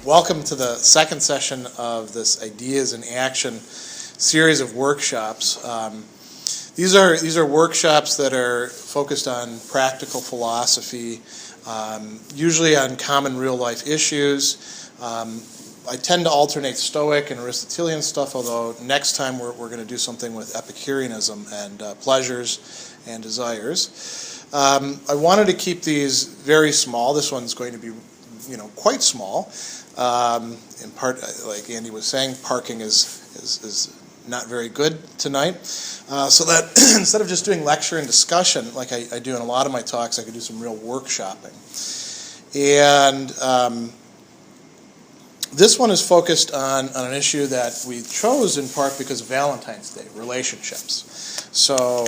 Welcome to the second session of this Ideas in Action series of workshops. These are workshops that are focused on practical philosophy, usually on common real life issues. I tend to alternate Stoic and Aristotelian stuff, although next time we're going to do something with Epicureanism and pleasures and desires. I wanted to keep these very small. This one's going to be quite small. In part, like Andy was saying, parking is not very good tonight. So that instead of just doing lecture and discussion like I do in a lot of my talks, I could do some real workshopping. And this one is focused on an issue that we chose in part because of Valentine's Day, relationships. So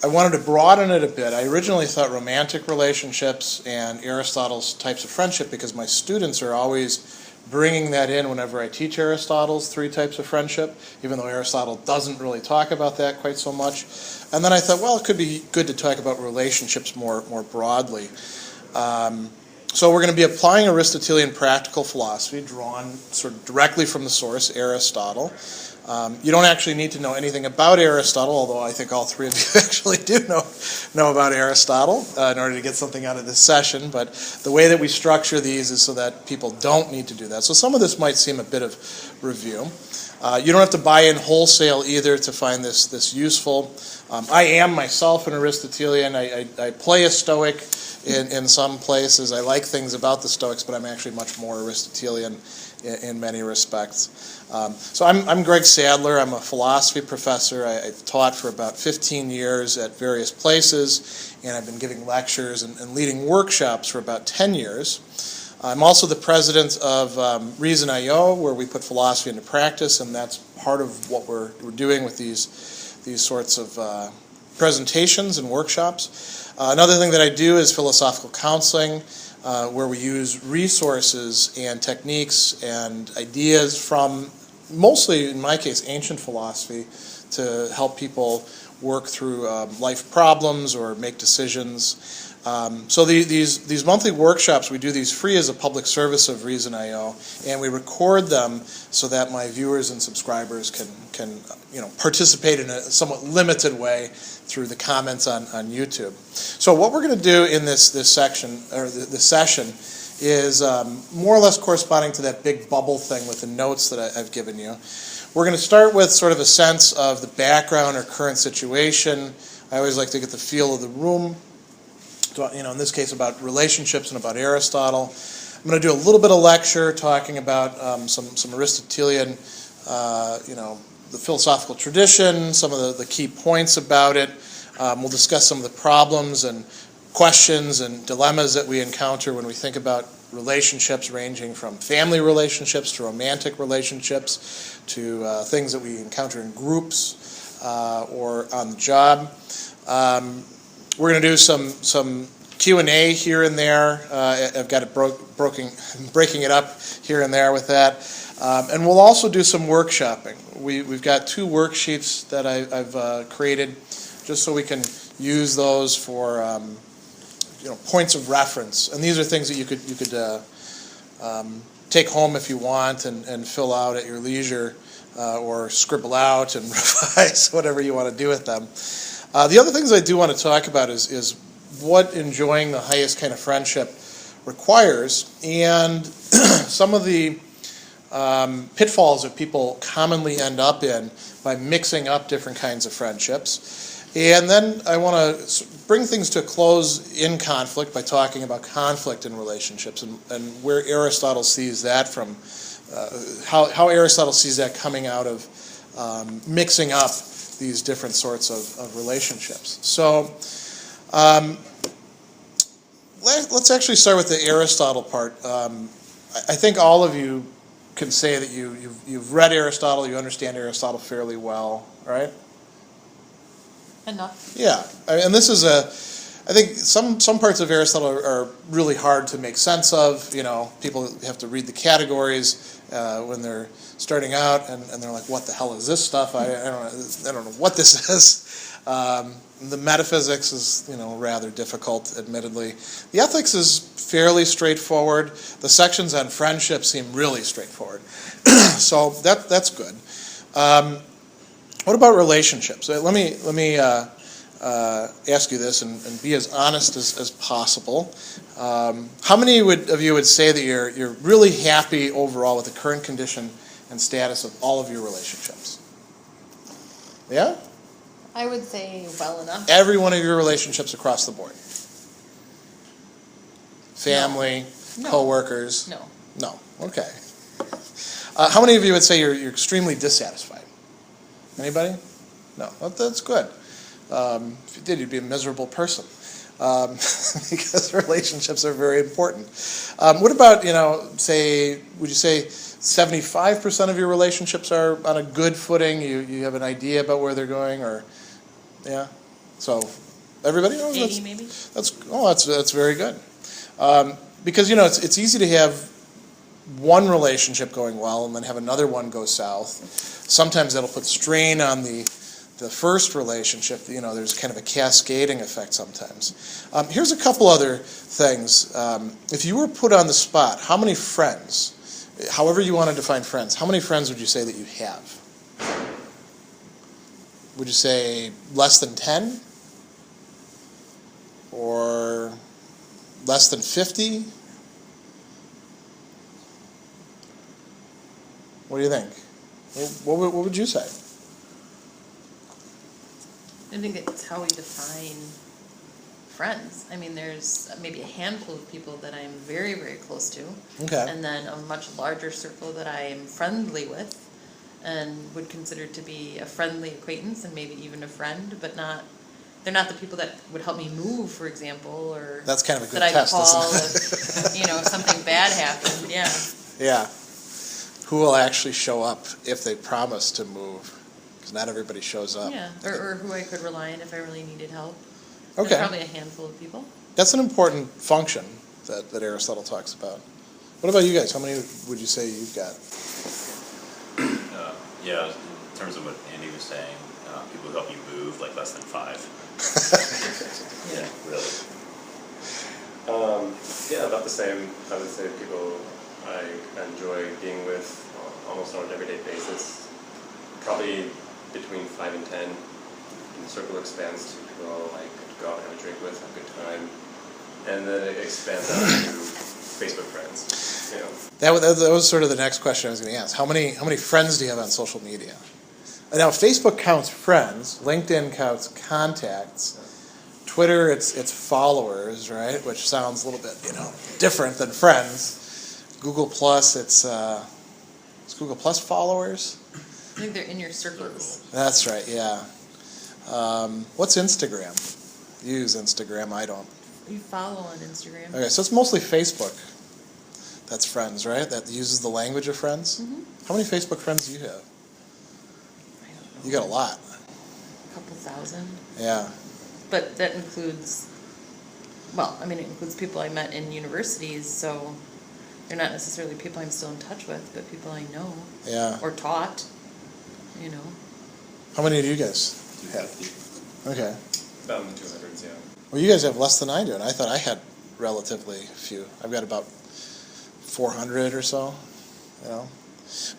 I wanted to broaden it a bit. I originally thought romantic relationships and Aristotle's types of friendship, because my students are always bringing that in whenever I teach Aristotle's three types of friendship, even though Aristotle doesn't really talk about that quite so much. And then I thought, well, it could be good to talk about relationships more broadly. So we're going to be applying Aristotelian practical philosophy, drawn sort of directly from the source, Aristotle. You don't actually need to know anything about Aristotle, although I think all three of you actually do know about Aristotle in order to get something out of this session. But the way that we structure these is so that people don't need to do that. So some of this might seem a bit of review. You don't have to buy in wholesale either to find this useful. I am myself an Aristotelian. I play a Stoic in some places. I like things about the Stoics, but I'm actually much more Aristotelian in many respects. So I'm Greg Sadler. I'm a philosophy professor. I've taught for about 15 years at various places, and I've been giving lectures and leading workshops for about 10 years. I'm also the president of Reason.io, where we put philosophy into practice, and that's part of what we're doing with these sorts of presentations and workshops. Another thing that I do is philosophical counseling, where we use resources and techniques and ideas from, mostly in my case, ancient philosophy, to help people work through life problems or make decisions. So these monthly workshops, we do these free as a public service of Reason.io, and we record them so that my viewers and subscribers can participate in a somewhat limited way through the comments on YouTube. So what we're going to do in this section, or this session, is more or less corresponding to that big bubble thing with the notes that I've given you. We're going to start with sort of a sense of the background or current situation. I always like to get the feel of the room. In this case about relationships and about Aristotle. I'm going to do a little bit of lecture talking about some Aristotelian, the philosophical tradition, some of the key points about it. We'll discuss some of the problems and questions and dilemmas that we encounter when we think about relationships, ranging from family relationships to romantic relationships to things that we encounter in groups or on the job. We're going to do some Q&A here and there. I've got it breaking it up here and there with that. And we'll also do some workshopping. We've got two worksheets that I've created just so we can use those for points of reference. And these are things that you could take home if you want and fill out at your leisure or scribble out and revise, whatever you want to do with them. The other things I do want to talk about is what enjoying the highest kind of friendship requires, and some of the pitfalls that people commonly end up in by mixing up different kinds of friendships. And then I want to bring things to a close in conflict by talking about conflict in relationships and where Aristotle sees that from, how Aristotle sees that coming out of mixing up these different sorts of relationships. So let's actually start with the Aristotle part. I think all of you can say that you've read Aristotle, you understand Aristotle fairly well, right? Enough. Yeah, and this is I think some parts of Aristotle are really hard to make sense of. People have to read the categories when they're starting out, and they're like, "What the hell is this stuff? I don't know what this is." The metaphysics is rather difficult, admittedly. The ethics is fairly straightforward. The sections on friendship seem really straightforward, so that's good. What about relationships? Let me ask you this and be as honest as possible. How many of you would say that you're really happy overall with the current condition and status of all of your relationships? Yeah? I would say well enough. Every one of your relationships across the board? Family, No. co-workers? No. No. Okay. How many of you would say you're extremely dissatisfied? Anybody? No. That's good. If you did, you'd be a miserable person. Because relationships are very important. What about, would you say 75% of your relationships are on a good footing? You have an idea about where they're going, or yeah? So everybody knows 80 maybe? That's very good. Because it's easy to have one relationship going well and then have another one go south. Sometimes that'll put strain on the first relationship. There's kind of a cascading effect sometimes. Here's a couple other things. If you were put on the spot, how many friends, however you want to define friends, how many friends would you say that you have? Would you say less than 10? Or less than 50? What do you think? What would you say? I think it's how we define friends. I mean, there's maybe a handful of people that I'm very, very close to. Okay. And then a much larger circle that I am friendly with and would consider to be a friendly acquaintance and maybe even a friend, but they're not the people that would help me move, for example, or that's kind of a good that test, I'd call isn't it? if something bad happened. Yeah. Yeah. Who will actually show up if they promise to move? Because not everybody shows up. Yeah, or who I could rely on if I really needed help. Okay. There's probably a handful of people. That's an important function that Aristotle talks about. What about you guys? How many would you say you've got? Yeah, in terms of what Andy was saying, people who help you move, like less than 5. Yeah, really. Yeah, about the same. I would say people I enjoy being with almost on an everyday basis. Probably between 5 and 10. And the circle expands to people I could go out and have a drink with, have a good time. And then it expands out to Facebook friends. That was sort of the next question I was going to ask. How many friends do you have on social media? Now, Facebook counts friends. LinkedIn counts contacts. Twitter, it's followers, right? Which sounds a little bit, different than friends. Google Plus, it's Google Plus followers. I think they're in your circles. That's right. Yeah. What's Instagram? You use Instagram. I don't. You follow on Instagram. Okay, so it's mostly Facebook. That's friends, right? That uses the language of friends. Mm-hmm. How many Facebook friends do you have? I don't know. You got a lot. A couple thousand. Yeah. But that includes, it includes people I met in universities, so they're not necessarily people I'm still in touch with, but people I know. Yeah. Or taught, How many do you guys have? 250. Okay. About in the 200s, yeah. Well, you guys have less than I do, and I thought I had relatively few. I've got about 400 or so,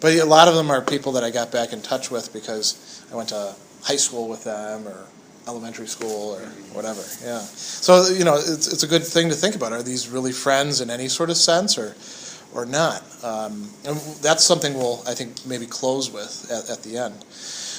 But a lot of them are people that I got back in touch with because I went to high school with them or elementary school or whatever. Yeah. So it's a good thing to think about. Are these really friends in any sort of sense or not? And that's something we'll, I think, maybe close with at the end.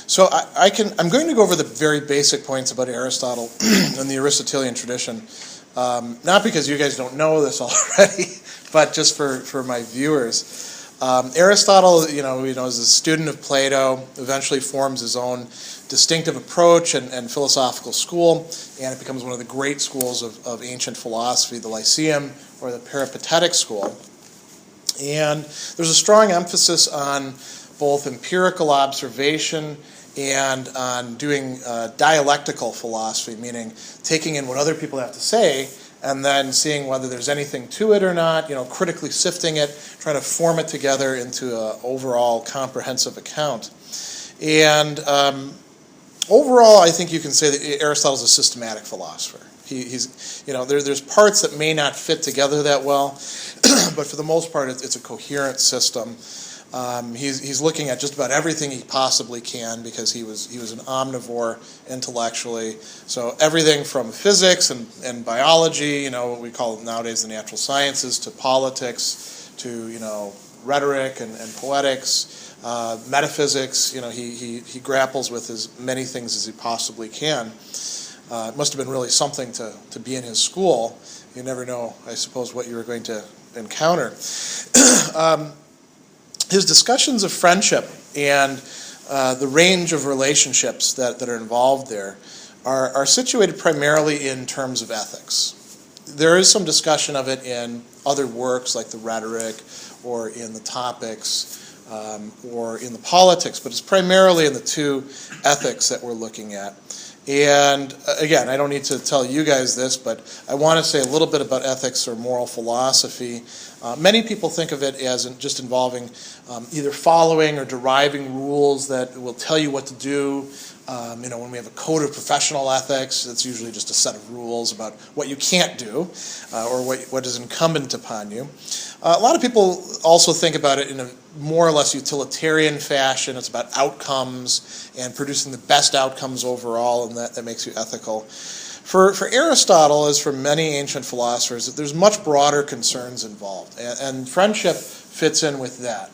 So I'm going to go over the very basic points about Aristotle and the Aristotelian tradition, not because you guys don't know this already, but just for my viewers. Aristotle, is a student of Plato, eventually forms his own distinctive approach and philosophical school, and it becomes one of the great schools of ancient philosophy, the Lyceum or the Peripatetic school. And there's a strong emphasis on both empirical observation and on doing dialectical philosophy, meaning taking in what other people have to say and then seeing whether there's anything to it or not, critically sifting it, trying to form it together into an overall comprehensive account. And overall, I think you can say that Aristotle's a systematic philosopher. There's parts that may not fit together that well, but for the most part, it's a coherent system. He's looking at just about everything he possibly can because he was an omnivore intellectually. So everything from physics and biology, what we call nowadays the natural sciences, to politics, to rhetoric and poetics, metaphysics. He grapples with as many things as he possibly can. It must have been really something to be in his school. You never know, I suppose, what you were going to encounter. His discussions of friendship and the range of relationships that are involved there are situated primarily in terms of ethics. There is some discussion of it in other works like the Rhetoric or in the Topics or in the Politics, but it's primarily in the two ethics that we're looking at. And again, I don't need to tell you guys this, but I want to say a little bit about ethics or moral philosophy. Many people think of it as just involving either following or deriving rules that will tell you what to do. When we have a code of professional ethics, it's usually just a set of rules about what you can't do or what is incumbent upon you. A lot of people also think about it in a more or less utilitarian fashion. It's about outcomes and producing the best outcomes overall, and that makes you ethical. For Aristotle, as for many ancient philosophers, there's much broader concerns involved, and friendship fits in with that.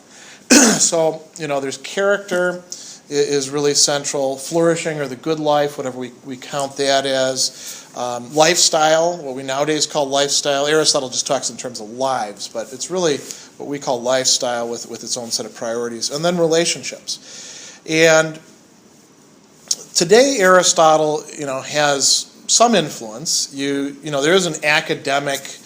So, there's character is really central, flourishing or the good life, whatever we count that as. Lifestyle, what we nowadays call lifestyle. Aristotle just talks in terms of lives, but it's really what we call lifestyle with its own set of priorities. And then relationships. And today Aristotle, has some influence. There is an academic,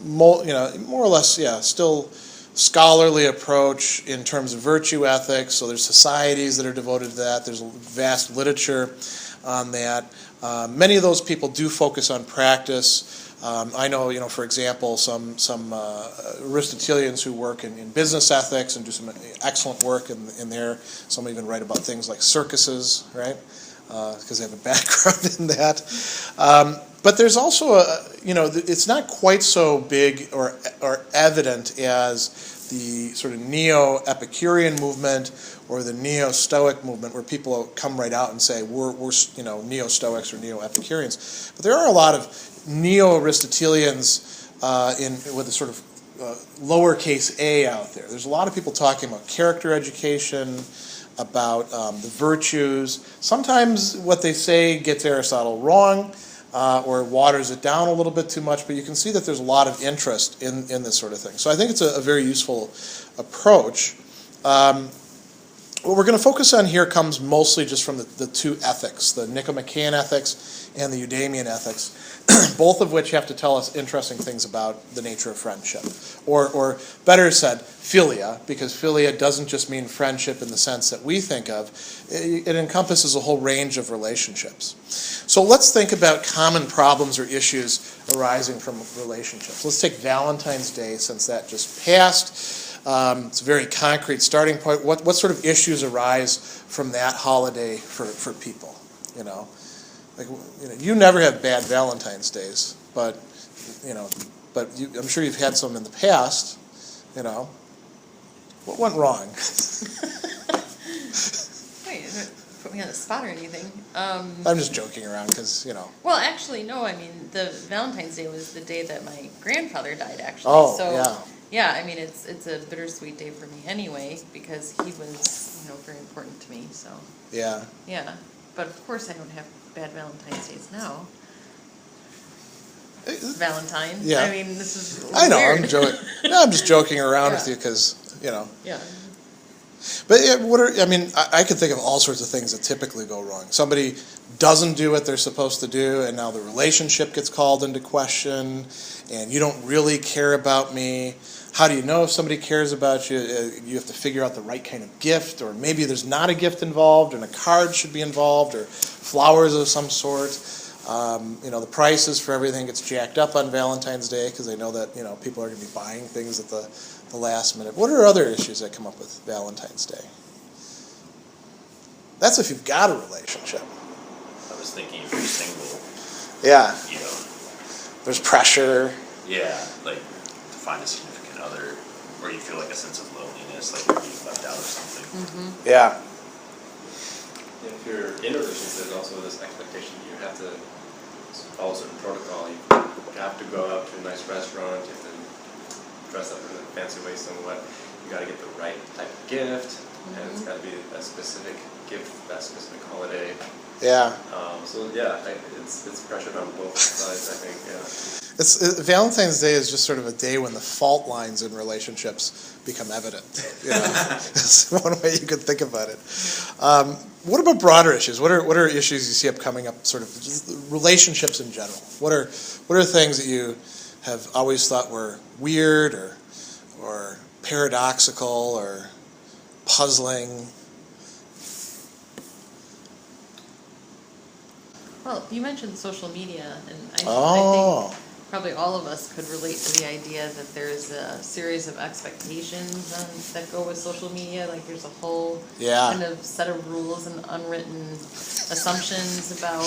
more or less, still scholarly approach in terms of virtue ethics. So there's societies that are devoted to that. There's a vast literature on that. Many of those people do focus on practice. I know, for example, some Aristotelians who work in business ethics and do some excellent work in there. Some even write about things like circuses, right? Because they have a background in that. But there's also it's not quite so big or evident as the sort of neo-Epicurean movement or the neo-Stoic movement, where people come right out and say we're neo-Stoics or neo-Epicureans. But there are a lot of neo-Aristotelians with a sort of lowercase a out there. There's a lot of people talking about character education, about the virtues. Sometimes what they say gets Aristotle wrong, or waters it down a little bit too much, but you can see that there's a lot of interest in this sort of thing. So I think it's a very useful approach. What we're going to focus on here comes mostly just from the two ethics, the Nicomachean ethics and the Eudemian ethics, both of which have to tell us interesting things about the nature of friendship. Or better said, philia, because philia doesn't just mean friendship in the sense that we think of. It encompasses a whole range of relationships. So let's think about common problems or issues arising from relationships. Let's take Valentine's Day, since that just passed. It's a very concrete starting point. What sort of issues arise from that holiday for people? You never have bad Valentine's Days, but I'm sure you've had some in the past. What went wrong? Wait, you didn't put me on the spot or anything. I'm just joking around because Well, actually, no. I mean, the Valentine's Day was the day that my grandfather died. Actually, Oh, so yeah. yeah. I mean, it's a bittersweet day for me anyway because he was very important to me. So Yeah. yeah, but of course I don't have bad Valentine's Days now. Valentine. Yeah. I mean, this is I know. weird. I'm joking. No, I'm just joking around Yeah. with you because Yeah. But I could think of all sorts of things that typically go wrong. Somebody doesn't do what they're supposed to do, and now the relationship gets called into question, and you don't really care about me. how do you know if somebody cares about you? You have to figure out the right kind of gift, or maybe there's not a gift involved, and a card should be involved, or flowers of some sort. The prices for everything gets jacked up on Valentine's Day because they know that people are going to be buying things at the last minute. What are other issues that come up with Valentine's Day? That's if you've got a relationship. I was thinking if you're single, Yeah. you know, There's pressure. yeah, like to find a significant other, or you feel like a sense of loneliness, like you're being left out or something. Yeah. If you're in a relationship, there's also this expectation you have to follow certain protocol. You have to go out to a nice restaurant, you have to dress up in a fancy way somewhat. You got to get the right type of gift, and it's got to be a specific gift for that specific holiday. Yeah. It's pressured on both sides, I think. Yeah. Valentine's Day is just sort of a day when the fault lines in relationships become evident. It's one way you could think about it. What about broader issues? What are issues you see coming up? Sort of just relationships in general. What are things that you have always thought were weird or paradoxical or puzzling? Well, you mentioned social media, and I think probably all of us could relate to the idea that there's a series of expectations that go with social media. Like there's a whole kind of set of rules and unwritten assumptions about,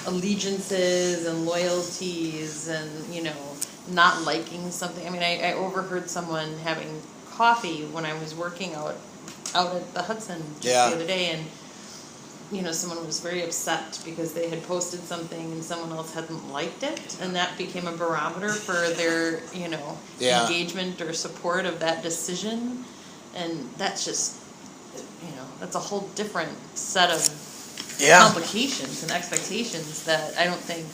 allegiances and loyalties and, not liking something. I mean, I overheard someone having coffee when I was working out at the Hudson just the other day, and someone was very upset because they had posted something and someone else hadn't liked it, and that became a barometer for their, engagement or support of that decision. And that's just, that's a whole different set of complications and expectations that I don't think,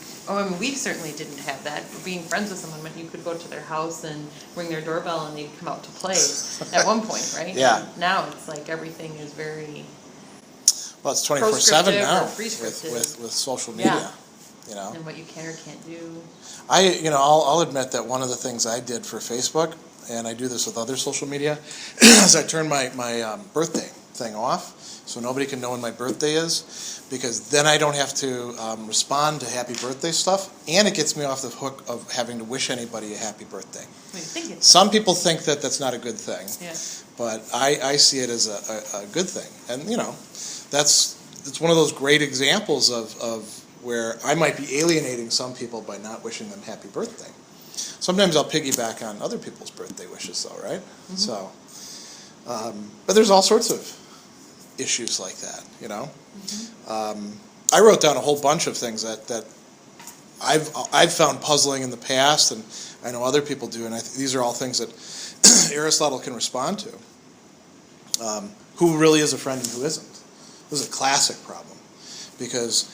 we certainly didn't have that. Being friends with someone meant you could go to their house and ring their doorbell and they'd come out to play at one point, right? Yeah. Now it's like everything is very... Well, it's 24/7 now prescriptive. with social media. And what you can or can't do. I'll admit that one of the things I did for Facebook, and I do this with other social media, is I turned my birthday thing off, so nobody can know when my birthday is, because then I don't have to respond to happy birthday stuff, and it gets me off the hook of having to wish anybody a happy birthday. Some people think that that's not a good thing, but I see it as a good thing, and it's one of those great examples of where I might be alienating some people by not wishing them happy birthday. Sometimes I'll piggyback on other people's birthday wishes, though, right? Mm-hmm. So, but there's all sorts of issues like that, Mm-hmm. I wrote down a whole bunch of things that I've found puzzling in the past, and I know other people do, and these are all things that Aristotle can respond to. Who really is a friend and who isn't? This is a classic problem, because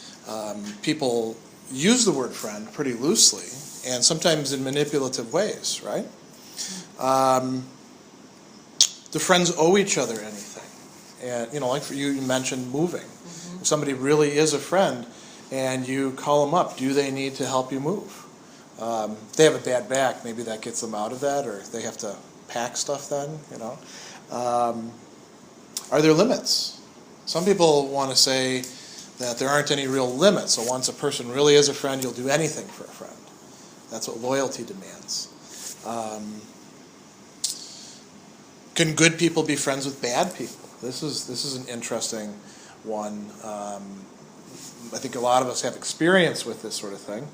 people use the word friend pretty loosely and sometimes in manipulative ways, right? Do friends owe each other anything? And, like for you mentioned moving. Mm-hmm. If somebody really is a friend and you call them up, do they need to help you move? If they have a bad back, maybe that gets them out of that, or they have to pack stuff then, Are there limits? Some people want to say that there aren't any real limits. So once a person really is a friend, you'll do anything for a friend. That's what loyalty demands. Can good people be friends with bad people? This is an interesting one. I think a lot of us have experience with this sort of thing.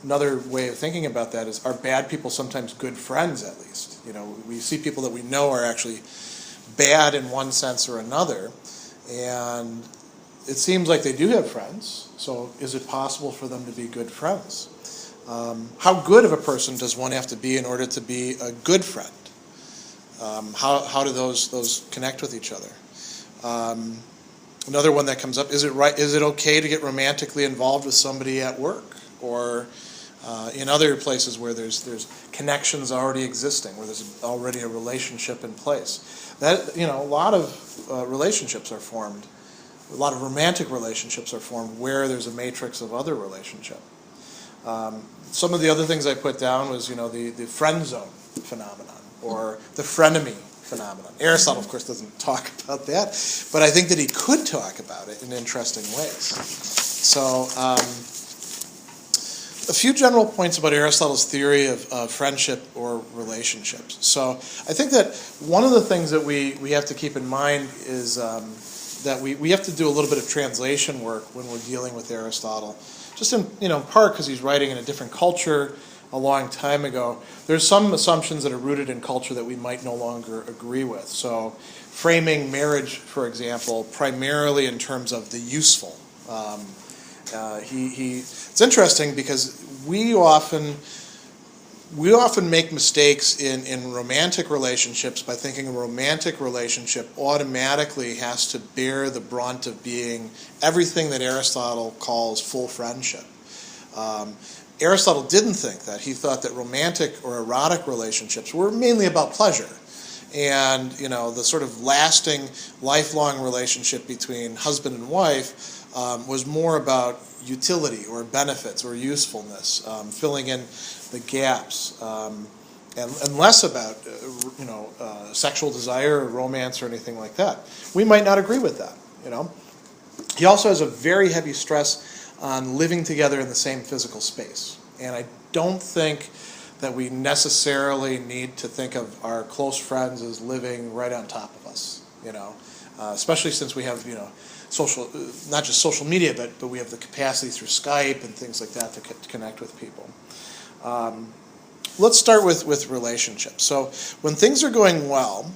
Another way of thinking about that is, are bad people sometimes good friends, at least? We see people that we know are actually bad in one sense or another, and it seems like they do have friends, so is it possible for them to be good friends? How good of a person does one have to be in order to be a good friend? How do those connect with each other? Another one that comes up, is it okay to get romantically involved with somebody at work, or in other places where there's connections already existing, where there's already a relationship in place? That, a lot of relationships are formed, a lot of romantic relationships are formed where there's a matrix of other relationship. Some of the other things I put down was, the friend zone. phenomenon, or the frenemy phenomenon. Aristotle, of course, doesn't talk about that, but I think that he could talk about it in interesting ways. So, a few general points about Aristotle's theory of friendship or relationships. So I think that one of the things that we have to keep in mind is that we have to do a little bit of translation work when we're dealing with Aristotle. Just in part because he's writing in a different culture a long time ago. There's some assumptions that are rooted in culture that we might no longer agree with. So framing marriage, for example, primarily in terms of the useful. It's interesting because we often make mistakes in romantic relationships by thinking a romantic relationship automatically has to bear the brunt of being everything that Aristotle calls full friendship. Aristotle didn't think that. He thought that romantic or erotic relationships were mainly about pleasure. And, the sort of lasting, lifelong relationship between husband and wife was more about utility or benefits or usefulness, filling in the gaps, and less about sexual desire or romance or anything like that. We might not agree with that. He also has a very heavy stress on living together in the same physical space, and I don't think that we necessarily need to think of our close friends as living right on top of us. Especially since we have social, not just social media, but we have the capacity through Skype and things like that to connect with people. Let's start with relationships. So when things are going well,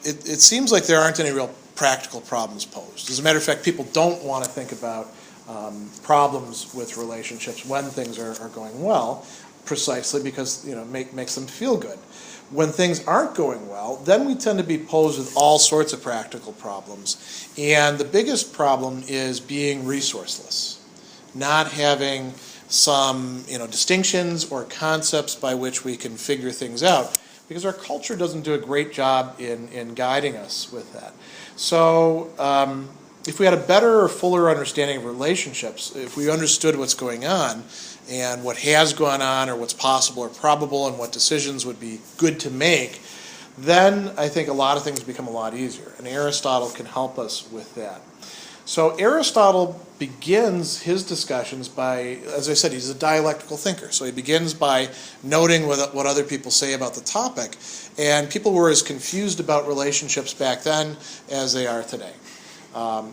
it seems like there aren't any real practical problems posed. As a matter of fact, people don't want to think about problems with relationships when things are going well, precisely because makes them feel good. When things aren't going well, then we tend to be posed with all sorts of practical problems. And the biggest problem is being resourceless, not having some distinctions or concepts by which we can figure things out, because our culture doesn't do a great job in guiding us with that. So if we had a better or fuller understanding of relationships, if we understood what's going on and what has gone on or what's possible or probable and what decisions would be good to make, then I think a lot of things become a lot easier. And Aristotle can help us with that. So Aristotle begins his discussions by, as I said, he's a dialectical thinker. So he begins by noting what other people say about the topic. And people were as confused about relationships back then as they are today.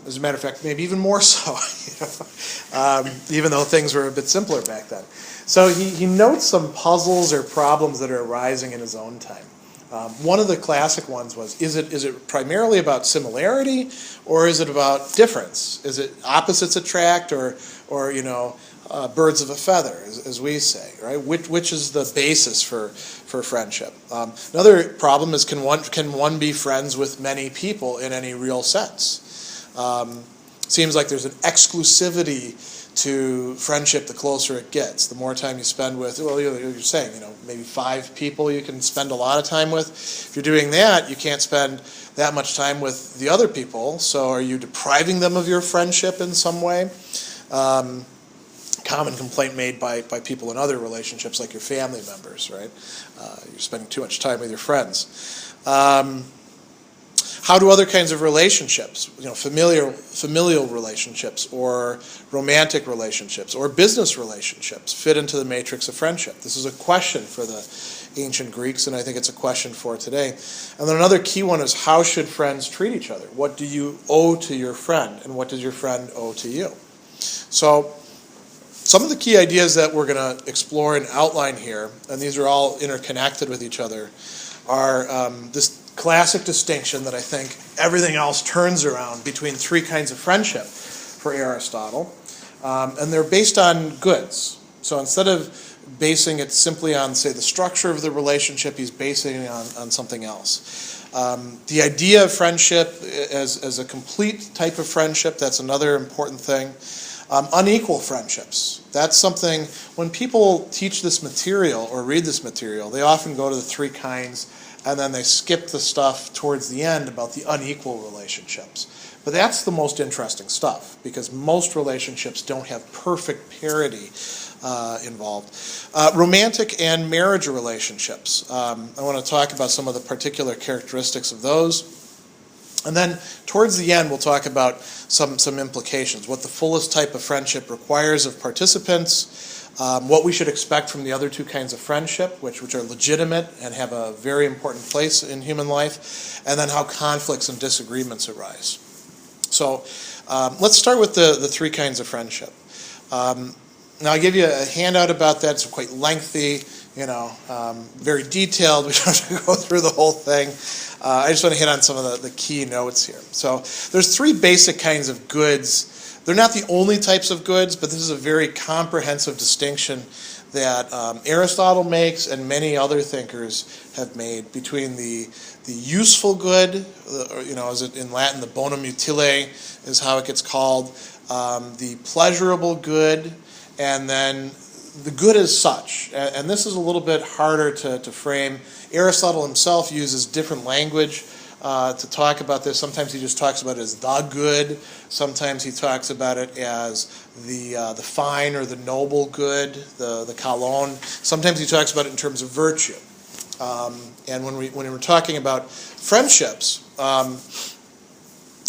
As a matter of fact, maybe even more so, even though things were a bit simpler back then. So he notes some puzzles or problems that are arising in his own time. One of the classic ones was, is it primarily about similarity, or is it about difference? Is it opposites attract, or birds of a feather, as we say, right? Which is the basis for friendship? Another problem is, can one be friends with many people in any real sense? Seems like there's an exclusivity to friendship the closer it gets. The more time you spend with, you're saying, maybe 5 people you can spend a lot of time with. If you're doing that, you can't spend that much time with the other people. So are you depriving them of your friendship in some way? Common complaint made by people in other relationships, like your family members, right? You're spending too much time with your friends. How do other kinds of relationships, familial relationships or romantic relationships or business relationships fit into the matrix of friendship? This is a question for the ancient Greeks, and I think it's a question for today. And then another key one is, how should friends treat each other? What do you owe to your friend, and what does your friend owe to you? So some of the key ideas that we're going to explore and outline here, and these are all interconnected with each other, are this classic distinction that I think everything else turns around between 3 kinds of friendship for Aristotle. And they're based on goods. So instead of basing it simply on, say, the structure of the relationship, he's basing it on something else. The idea of friendship as a complete type of friendship, that's another important thing. Unequal friendships. That's something, when people teach this material or read this material, they often go to the 3 kinds and then they skip the stuff towards the end about the unequal relationships. But that's the most interesting stuff, because most relationships don't have perfect parity involved. Romantic and marriage relationships. I want to talk about some of the particular characteristics of those. And then towards the end, we'll talk about some implications, what the fullest type of friendship requires of participants, what we should expect from the other two kinds of friendship, which are legitimate and have a very important place in human life, and then how conflicts and disagreements arise. So let's start with the three kinds of friendship. Now I'll give you a handout about that. It's quite lengthy, very detailed. We don't have to go through the whole thing. I just want to hit on some of the key notes here. So there's three basic kinds of goods. They're not the only types of goods, but this is a very comprehensive distinction that Aristotle makes and many other thinkers have made between the useful good, as in Latin, the bonum utile is how it gets called, the pleasurable good, and then the good as such. And this is a little bit harder to frame. Aristotle himself uses different language to talk about this. Sometimes he just talks about it as the good. Sometimes he talks about it as the fine or the noble good, the kalon. Sometimes he talks about it in terms of virtue. And when we're talking about friendships,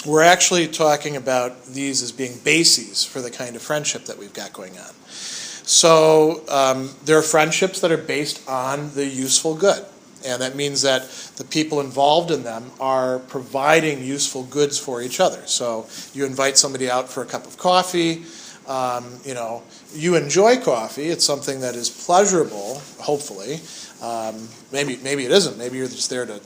we're actually talking about these as being bases for the kind of friendship that we've got going on. So there are friendships that are based on the useful good. And that means that the people involved in them are providing useful goods for each other. So you invite somebody out for a cup of coffee. You enjoy coffee. It's something that is pleasurable, hopefully. Maybe it isn't. Maybe you're just there to,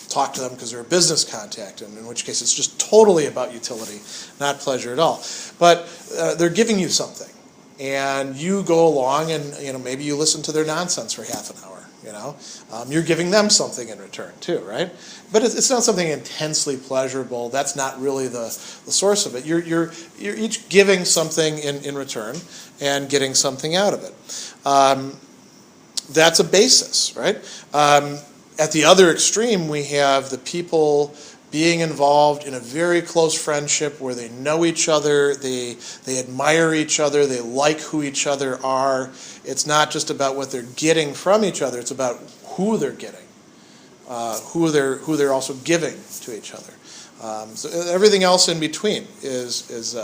talk to them because they're a business contact, and in which case it's just totally about utility, not pleasure at all. But they're giving you something, and you go along and maybe you listen to their nonsense for half an hour. You're giving them something in return too, right? But it's not something intensely pleasurable. That's not really the source of it. You're each giving something in return and getting something out of it. That's a basis, right? At the other extreme, we have the people being involved in a very close friendship where they know each other, they admire each other, they like who each other are. It's not just about what they're getting from each other, it's about who they're getting, who they're also giving to each other. So everything else in between is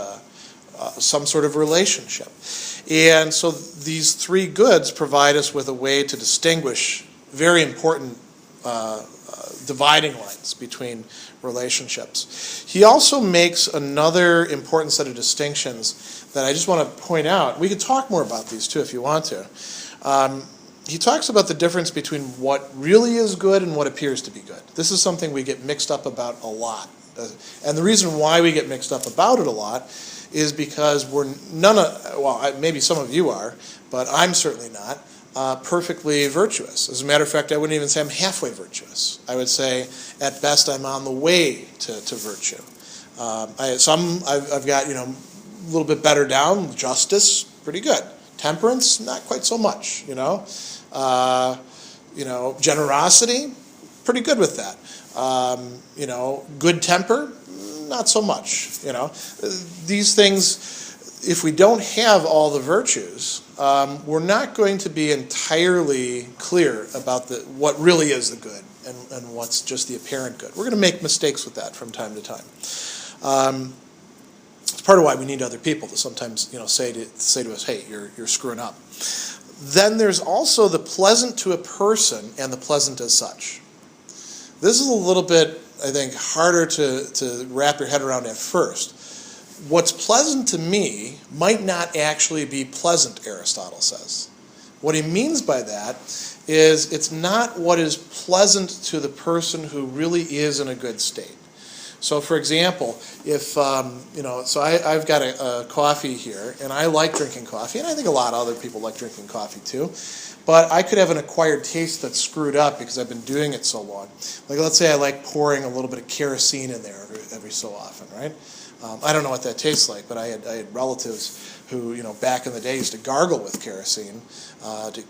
some sort of relationship. And so these three goods provide us with a way to distinguish very important dividing lines between relationships. He also makes another important set of distinctions that I just want to point out. We could talk more about these too if you want to. He talks about the difference between what really is good and what appears to be good. This is something we get mixed up about a lot. And the reason why we get mixed up about it a lot is because maybe some of you are, but I'm certainly not. Perfectly virtuous. As a matter of fact, I wouldn't even say I'm halfway virtuous. I would say, at best, I'm on the way to virtue. I've got a little bit better down. Justice, pretty good. Temperance, not quite so much. Generosity, pretty good with that. Good temper, not so much. These things. If we don't have all the virtues, we're not going to be entirely clear about what really is the good and what's just the apparent good. We're going to make mistakes with that from time to time. It's part of why we need other people to sometimes say to us, hey, you're screwing up. Then there's also the pleasant to a person and the pleasant as such. This is a little bit, I think, harder to wrap your head around at first. What's pleasant to me might not actually be pleasant, Aristotle says. What he means by that is it's not what is pleasant to the person who really is in a good state. So, for example, if, I've got a coffee here, and I like drinking coffee, and I think a lot of other people like drinking coffee too, but I could have an acquired taste that's screwed up because I've been doing it so long. Like, let's say I like pouring a little bit of kerosene in there every so often, right? I don't know what that tastes like, but I had relatives who, back in the day used to gargle with kerosene to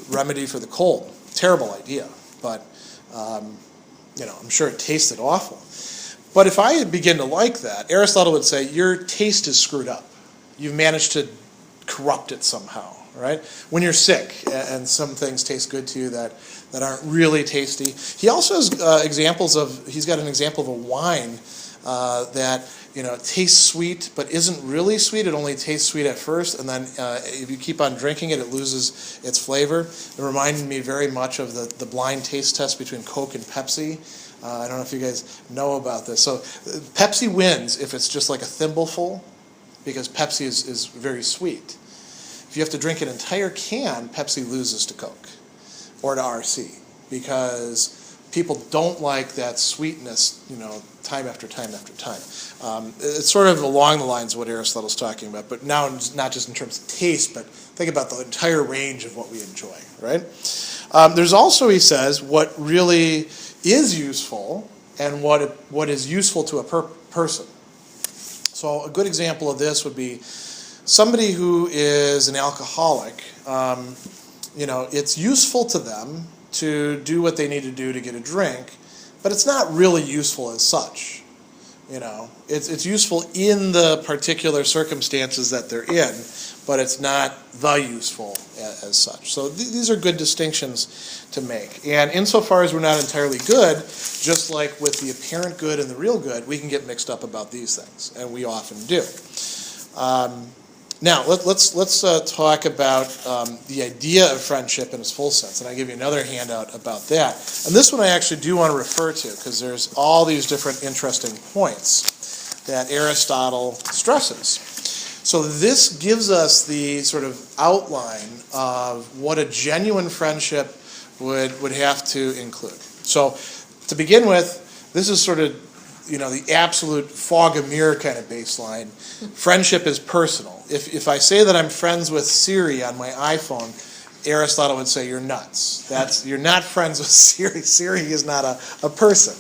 remedy for the cold. Terrible idea. but I'm sure it tasted awful. But if I begin to like that, Aristotle would say your taste is screwed up. You've managed to corrupt it somehow, right? When you're sick and some things taste good to you that aren't really tasty. He also has he's got an example of a wine that tastes sweet but isn't really sweet. It only tastes sweet at first, and then if you keep on drinking it, it loses its flavor. It reminded me very much of the blind taste test between Coke and Pepsi. I don't know if you guys know about this. So Pepsi wins if it's just like a thimbleful, because Pepsi is very sweet. If you have to drink an entire can, Pepsi loses to Coke or to RC, because people don't like that sweetness, time after time after time. It's sort of along the lines of what Aristotle's talking about, but now not just in terms of taste, but think about the entire range of what we enjoy, right? There's also, he says, what really is useful and what is useful to a person. So a good example of this would be somebody who is an alcoholic. It's useful to them to do what they need to do to get a drink, but it's not really useful as such. It's useful in the particular circumstances that they're in, but it's not the useful as such. So these are good distinctions to make. And insofar as we're not entirely good, just like with the apparent good and the real good, we can get mixed up about these things, and we often do. Now, let's talk about the idea of friendship in its full sense, and I'll give you another handout about that. And this one I actually do want to refer to, because there's all these different interesting points that Aristotle stresses. So this gives us the sort of outline of what a genuine friendship would have to include. So to begin with, this is sort of the absolute fog of mirror kind of baseline. Friendship is personal. If I say that I'm friends with Siri on my iPhone, Aristotle would say you're nuts. You're not friends with Siri. Siri is not a person.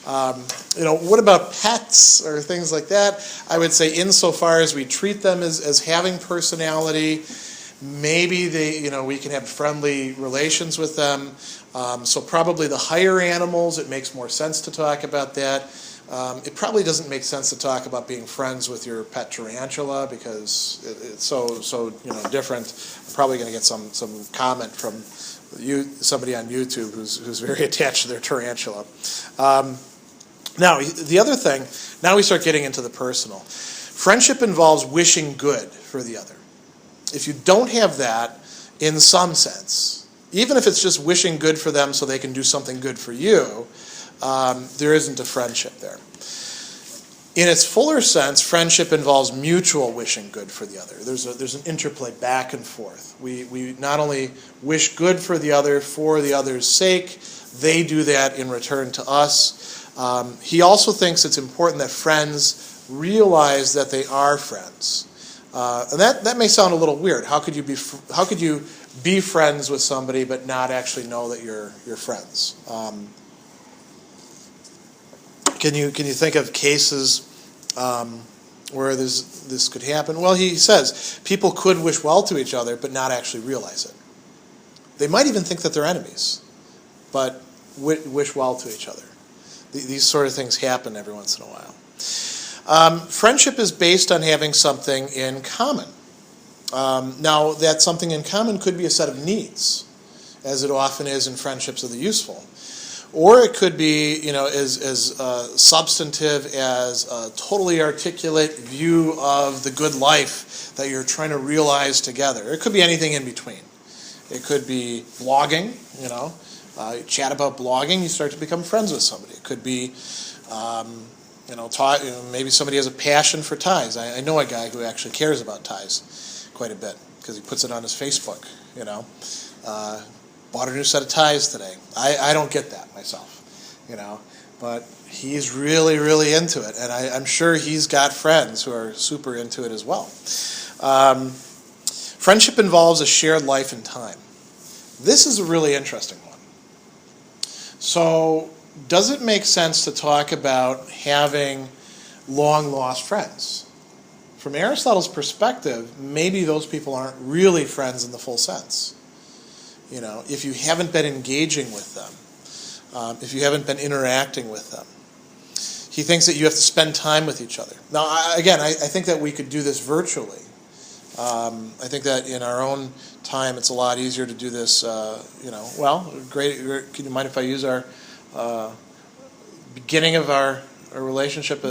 What about pets or things like that? I would say insofar as we treat them as having personality, maybe we can have friendly relations with them. So probably the higher animals, it makes more sense to talk about that. It probably doesn't make sense to talk about being friends with your pet tarantula, because it's so different. I'm probably going to get some comment from somebody on YouTube who's very attached to their tarantula. Now, the other thing, now we start getting into the personal. Friendship involves wishing good for the other. If you don't have that, in some sense, even if it's just wishing good for them so they can do something good for you, there isn't a friendship there. In its fuller sense, friendship involves mutual wishing good for the other. There's an interplay back and forth. We not only wish good for the other's sake, they do that in return to us. He also thinks it's important that friends realize that they are friends. And that may sound a little weird. How could you be friends with somebody but not actually know that you're friends? Can you think of cases where this could happen? Well, he says people could wish well to each other but not actually realize it. They might even think that they're enemies, but wish well to each other. These sort of things happen every once in a while. Friendship is based on having something in common. Now, that something in common could be a set of needs, as it often is in friendships of the useful. Or it could be, as substantive as a totally articulate view of the good life that you're trying to realize together. It could be anything in between. It could be blogging, you chat about blogging, you start to become friends with somebody. It could be, maybe somebody has a passion for ties. I know a guy who actually cares about ties quite a bit because he puts it on his Facebook, Bought a new set of ties today. I don't get that myself, but he's really, really into it, and I'm sure he's got friends who are super into it as well. Friendship involves a shared life and time. This is a really interesting one. So, does it make sense to talk about having long-lost friends? From Aristotle's perspective, maybe those people aren't really friends in the full sense. If you haven't been engaging with them. if you haven't been interacting with them. He thinks that you have to spend time with each other. Now, I think that we could do this virtually. I think that in our own time, it's a lot easier to do this, great. Can you mind if I use our beginning of our relationship?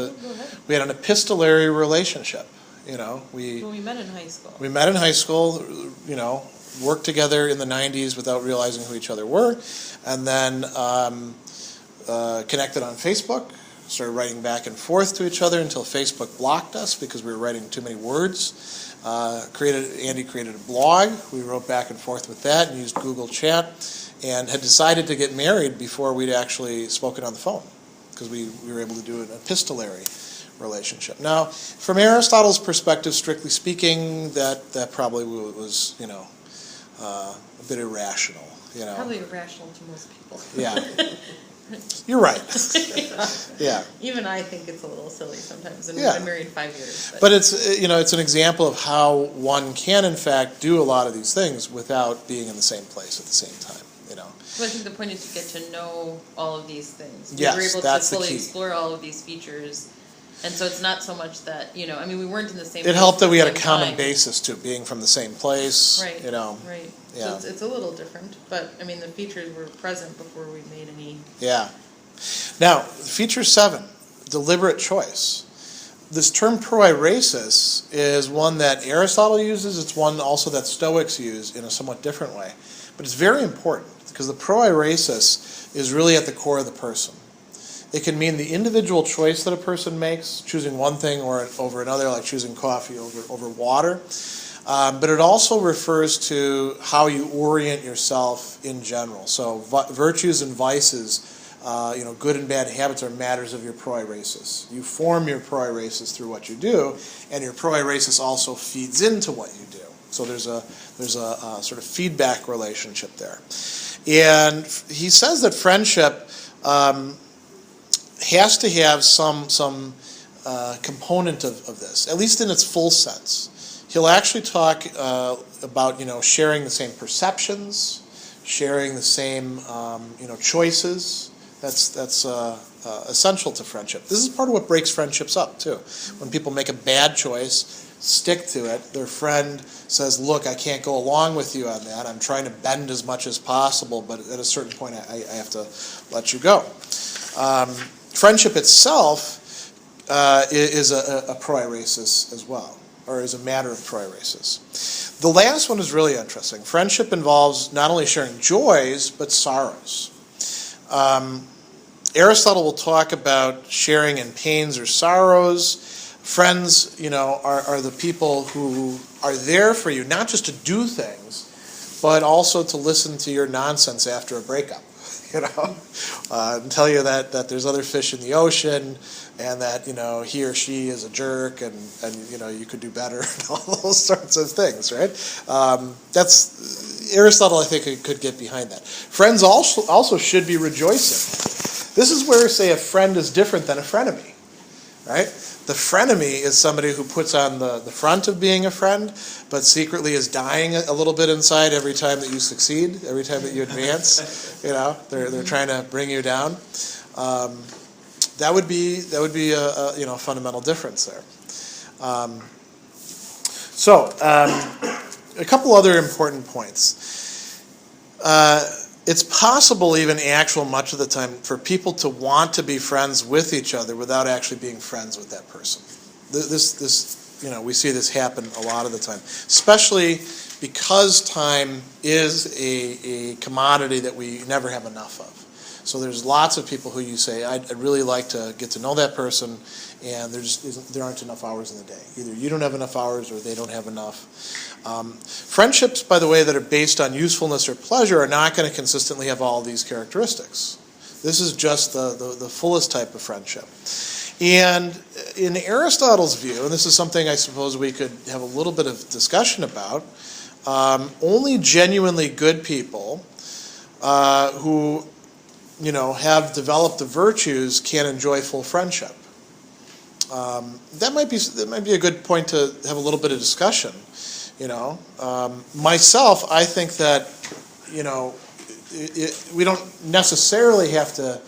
We had an epistolary relationship. We met in high school. We met in high school, worked together in the 90s without realizing who each other were, and then connected on Facebook, started writing back and forth to each other until Facebook blocked us because we were writing too many words. Andy created a blog. We wrote back and forth with that and used Google Chat, and had decided to get married before we'd actually spoken on the phone, because we were able to do an epistolary relationship. Now, from Aristotle's perspective, strictly speaking, that probably was, a bit irrational. Probably irrational to most people. Yeah. You're right. Yeah. Even I think it's a little silly sometimes, and Yeah. I've been married 5 years. But it's an example of how one can, in fact, do a lot of these things without being in the same place at the same time. So I think the point is to get to know all of these things. Yes, We were able that's to the fully key. explore all of these features. And so it's not so much that, we weren't in the same It place helped that at we the had a same common time. basis too, being from the same place. Right, right. Yeah. So it's a little different, but, the features were present before we made any... Yeah. Now, feature 7, deliberate choice. This term proairesis is one that Aristotle uses. It's one also that Stoics use in a somewhat different way. But it's very important, because the proairesis is really at the core of the person. It can mean the individual choice that a person makes, choosing one thing over another, like choosing coffee over water. But it also refers to how you orient yourself in general. So virtues and vices, good and bad habits are matters of your proairesis. You form your proairesis through what you do, and your proairesis also feeds into what you do. So there's a sort of feedback relationship there. And he says that friendship has to have some component of this, at least in its full sense. He'll actually talk about sharing the same perceptions, sharing the same choices. That's essential to friendship. This is part of what breaks friendships up too. When people make a bad choice, stick to it. Their friend says, "Look, I can't go along with you on that. I'm trying to bend as much as possible, but at a certain point, I have to let you go." Friendship itself is a proairesis as well, or is a matter of proairesis. The last one is really interesting. Friendship involves not only sharing joys, but sorrows. Aristotle will talk about sharing in pains or sorrows. Friends, are the people who are there for you, not just to do things, but also to listen to your nonsense after a breakup. And tell you that there's other fish in the ocean, and that he or she is a jerk, and you could do better, and all those sorts of things, right? That's Aristotle, I think, could get behind that. Friends also should be rejoicing. This is where, say, a friend is different than a frenemy, right? The frenemy is somebody who puts on the front of being a friend, but secretly is dying a little bit inside every time that you succeed, every time that you advance. They're trying to bring you down. That would be a fundamental difference there. A couple other important points. It's possible, even much of the time, for people to want to be friends with each other without actually being friends with that person. We see this happen a lot of the time, especially because time is a commodity that we never have enough of. So there's lots of people who you say, I'd really like to get to know that person, and there aren't enough hours in the day. Either you don't have enough hours or they don't have enough. Friendships, by the way, that are based on usefulness or pleasure are not going to consistently have all these characteristics. This is just the fullest type of friendship. And in Aristotle's view, and this is something I suppose we could have a little bit of discussion about, only genuinely good people who have developed the virtues can enjoy full friendship. That might be a good point to have a little bit of discussion. Myself, I think that we don't necessarily have to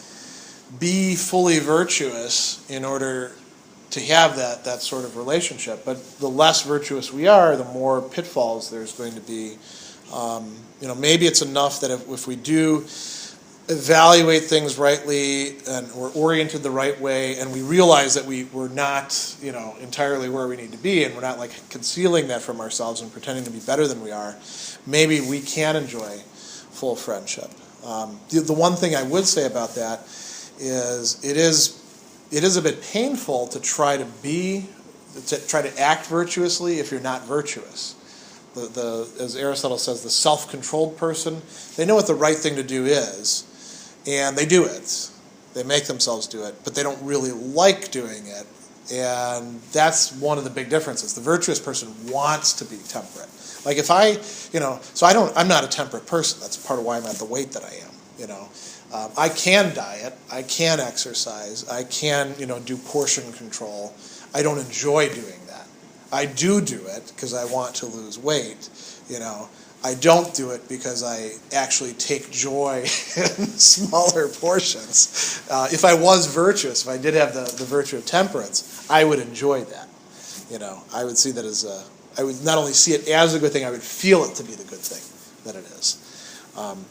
be fully virtuous in order to have that sort of relationship. But the less virtuous we are, the more pitfalls there's going to be. Maybe it's enough that if we do evaluate things rightly and we're oriented the right way, and we realize that we're not, entirely where we need to be, and we're not like concealing that from ourselves and pretending to be better than we are, maybe we can enjoy full friendship. The one thing I would say about that is it is a bit painful to try to act virtuously if you're not virtuous. As Aristotle says, the self-controlled person, they know what the right thing to do is, and they do it. They make themselves do it, but they don't really like doing it, and that's one of the big differences. The virtuous person wants to be temperate. Like if I'm not a temperate person. That's part of why I'm at the weight that I am. I can diet, I can exercise, I can, do portion control. I don't enjoy doing that. I do it because I want to lose weight, I don't do it because I actually take joy in smaller portions. If I was virtuous, if I did have the virtue of temperance, I would enjoy that. I would see that as I would not only see it as a good thing, I would feel it to be the good thing that it is.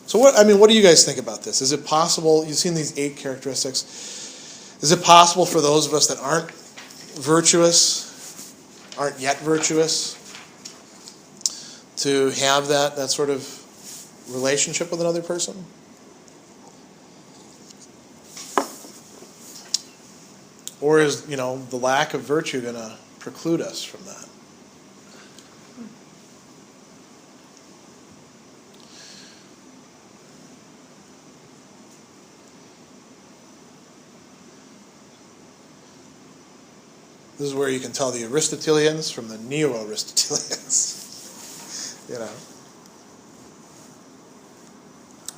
So what do you guys think about this? Is it possible, you've seen these 8 characteristics, is it possible for those of us that aren't yet virtuous, to have that sort of relationship with another person? Or is, the lack of virtue going to preclude us from that? This is where you can tell the Aristotelians from the neo-Aristotelians.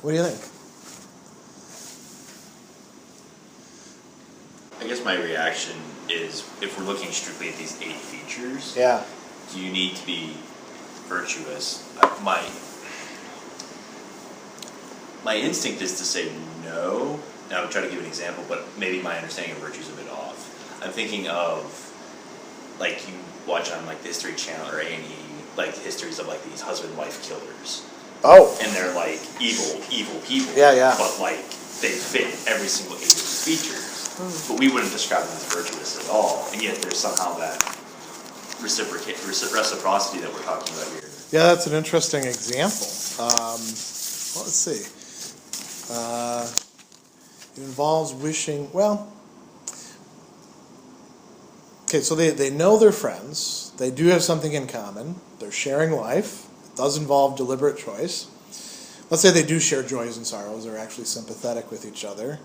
What do you think? I guess my reaction is, if we're looking strictly at these 8 features, Yeah. do you need to be virtuous? My instinct is to say no. Now I'll try to give an example, but maybe my understanding of virtue is a bit off. I'm thinking of, like, you watch on like the History Channel or A&E, like histories of like these husband-wife killers. Oh. And they're like evil people. Yeah. But like they fit every single 8 of these features. But we wouldn't describe them as virtuous at all. And yet there's somehow that reciprocity that we're talking about here. Yeah, that's an interesting example. Let's see. It involves wishing, okay, so they know they're friends. They do have something in common. They're sharing life. It does involve deliberate choice. Let's say they do share joys and sorrows. They're actually sympathetic with each other.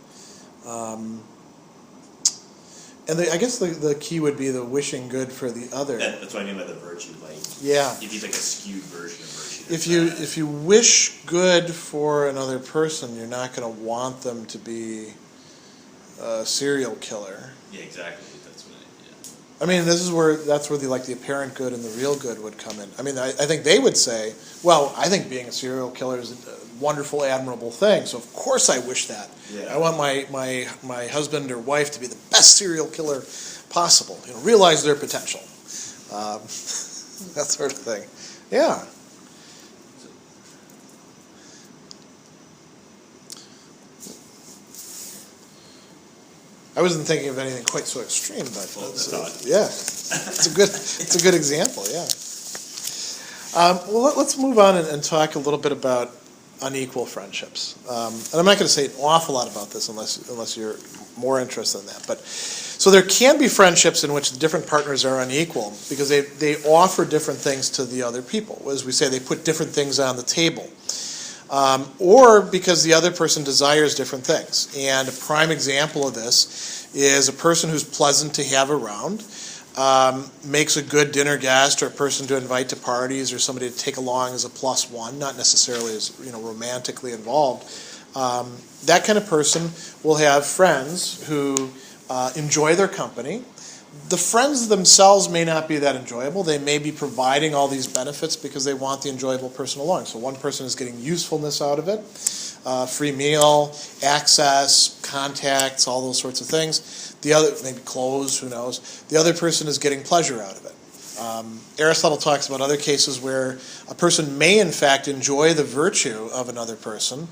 And I guess the key would be the wishing good for the other. That's what I mean by the virtue. Like, yeah. If you like a skewed version of virtue. If you wish good for another person, you're not going to want them to be a serial killer. Yeah, exactly. That's what I mean, that's where the apparent good and the real good would come in. I mean, I think they would say, well, I think being a serial killer is a wonderful, admirable thing, so of course I wish that. Yeah. I want my husband or wife to be the best serial killer possible. Realize their potential. That sort of thing. Yeah. I wasn't thinking of anything quite so extreme, but yeah, it's a good example. Yeah. Well, let's move on and talk a little bit about unequal friendships. And I'm not going to say an awful lot about this unless you're more interested in that. But so there can be friendships in which the different partners are unequal because they offer different things to the other people. As we say, they put different things on the table. Or because the other person desires different things. And a prime example of this is a person who's pleasant to have around, makes a good dinner guest or a person to invite to parties or somebody to take along as a plus one, not necessarily as romantically involved. That kind of person will have friends who enjoy their company. The friends themselves may not be that enjoyable. They may be providing all these benefits because they want the enjoyable person along. So one person is getting usefulness out of it. free meal, access, contacts, all those sorts of things. The other, maybe clothes, who knows. The other person is getting pleasure out of it. Aristotle talks about other cases where a person may in fact enjoy the virtue of another person,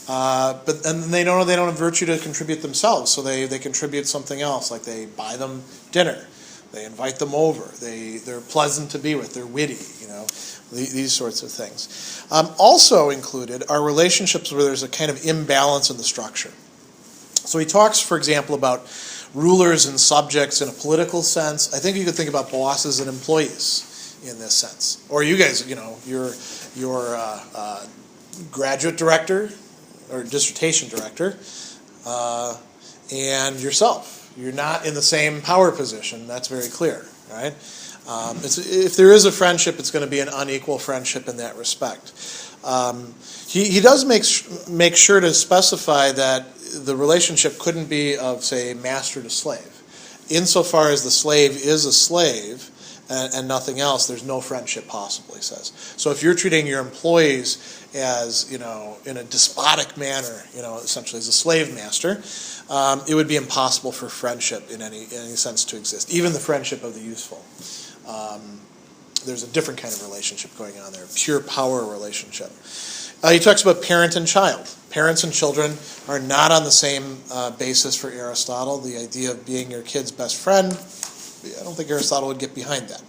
but they don't have virtue to contribute themselves, so they contribute something else, like they buy them dinner, they invite them over, they're pleasant to be with, they're witty, these sorts of things. Also included are relationships where there's a kind of imbalance in the structure. So he talks, for example, about rulers and subjects in a political sense. I think you could think about bosses and employees in this sense. Or you guys, your graduate director or dissertation director and yourself. You're not in the same power position. That's very clear, right? If there is a friendship, it's going to be an unequal friendship in that respect. He does make sure to specify that the relationship couldn't be of, say, master to slave. Insofar as the slave is a slave and nothing else, there's no friendship possible, he says. So if you're treating your employees as, in a despotic manner, essentially as a slave master, it would be impossible for friendship in any sense to exist, even the friendship of the useful. There's a different kind of relationship going on there, pure power relationship. He talks about parent and child. Parents and children are not on the same basis for Aristotle. The idea of being your kid's best friend, I don't think Aristotle would get behind that.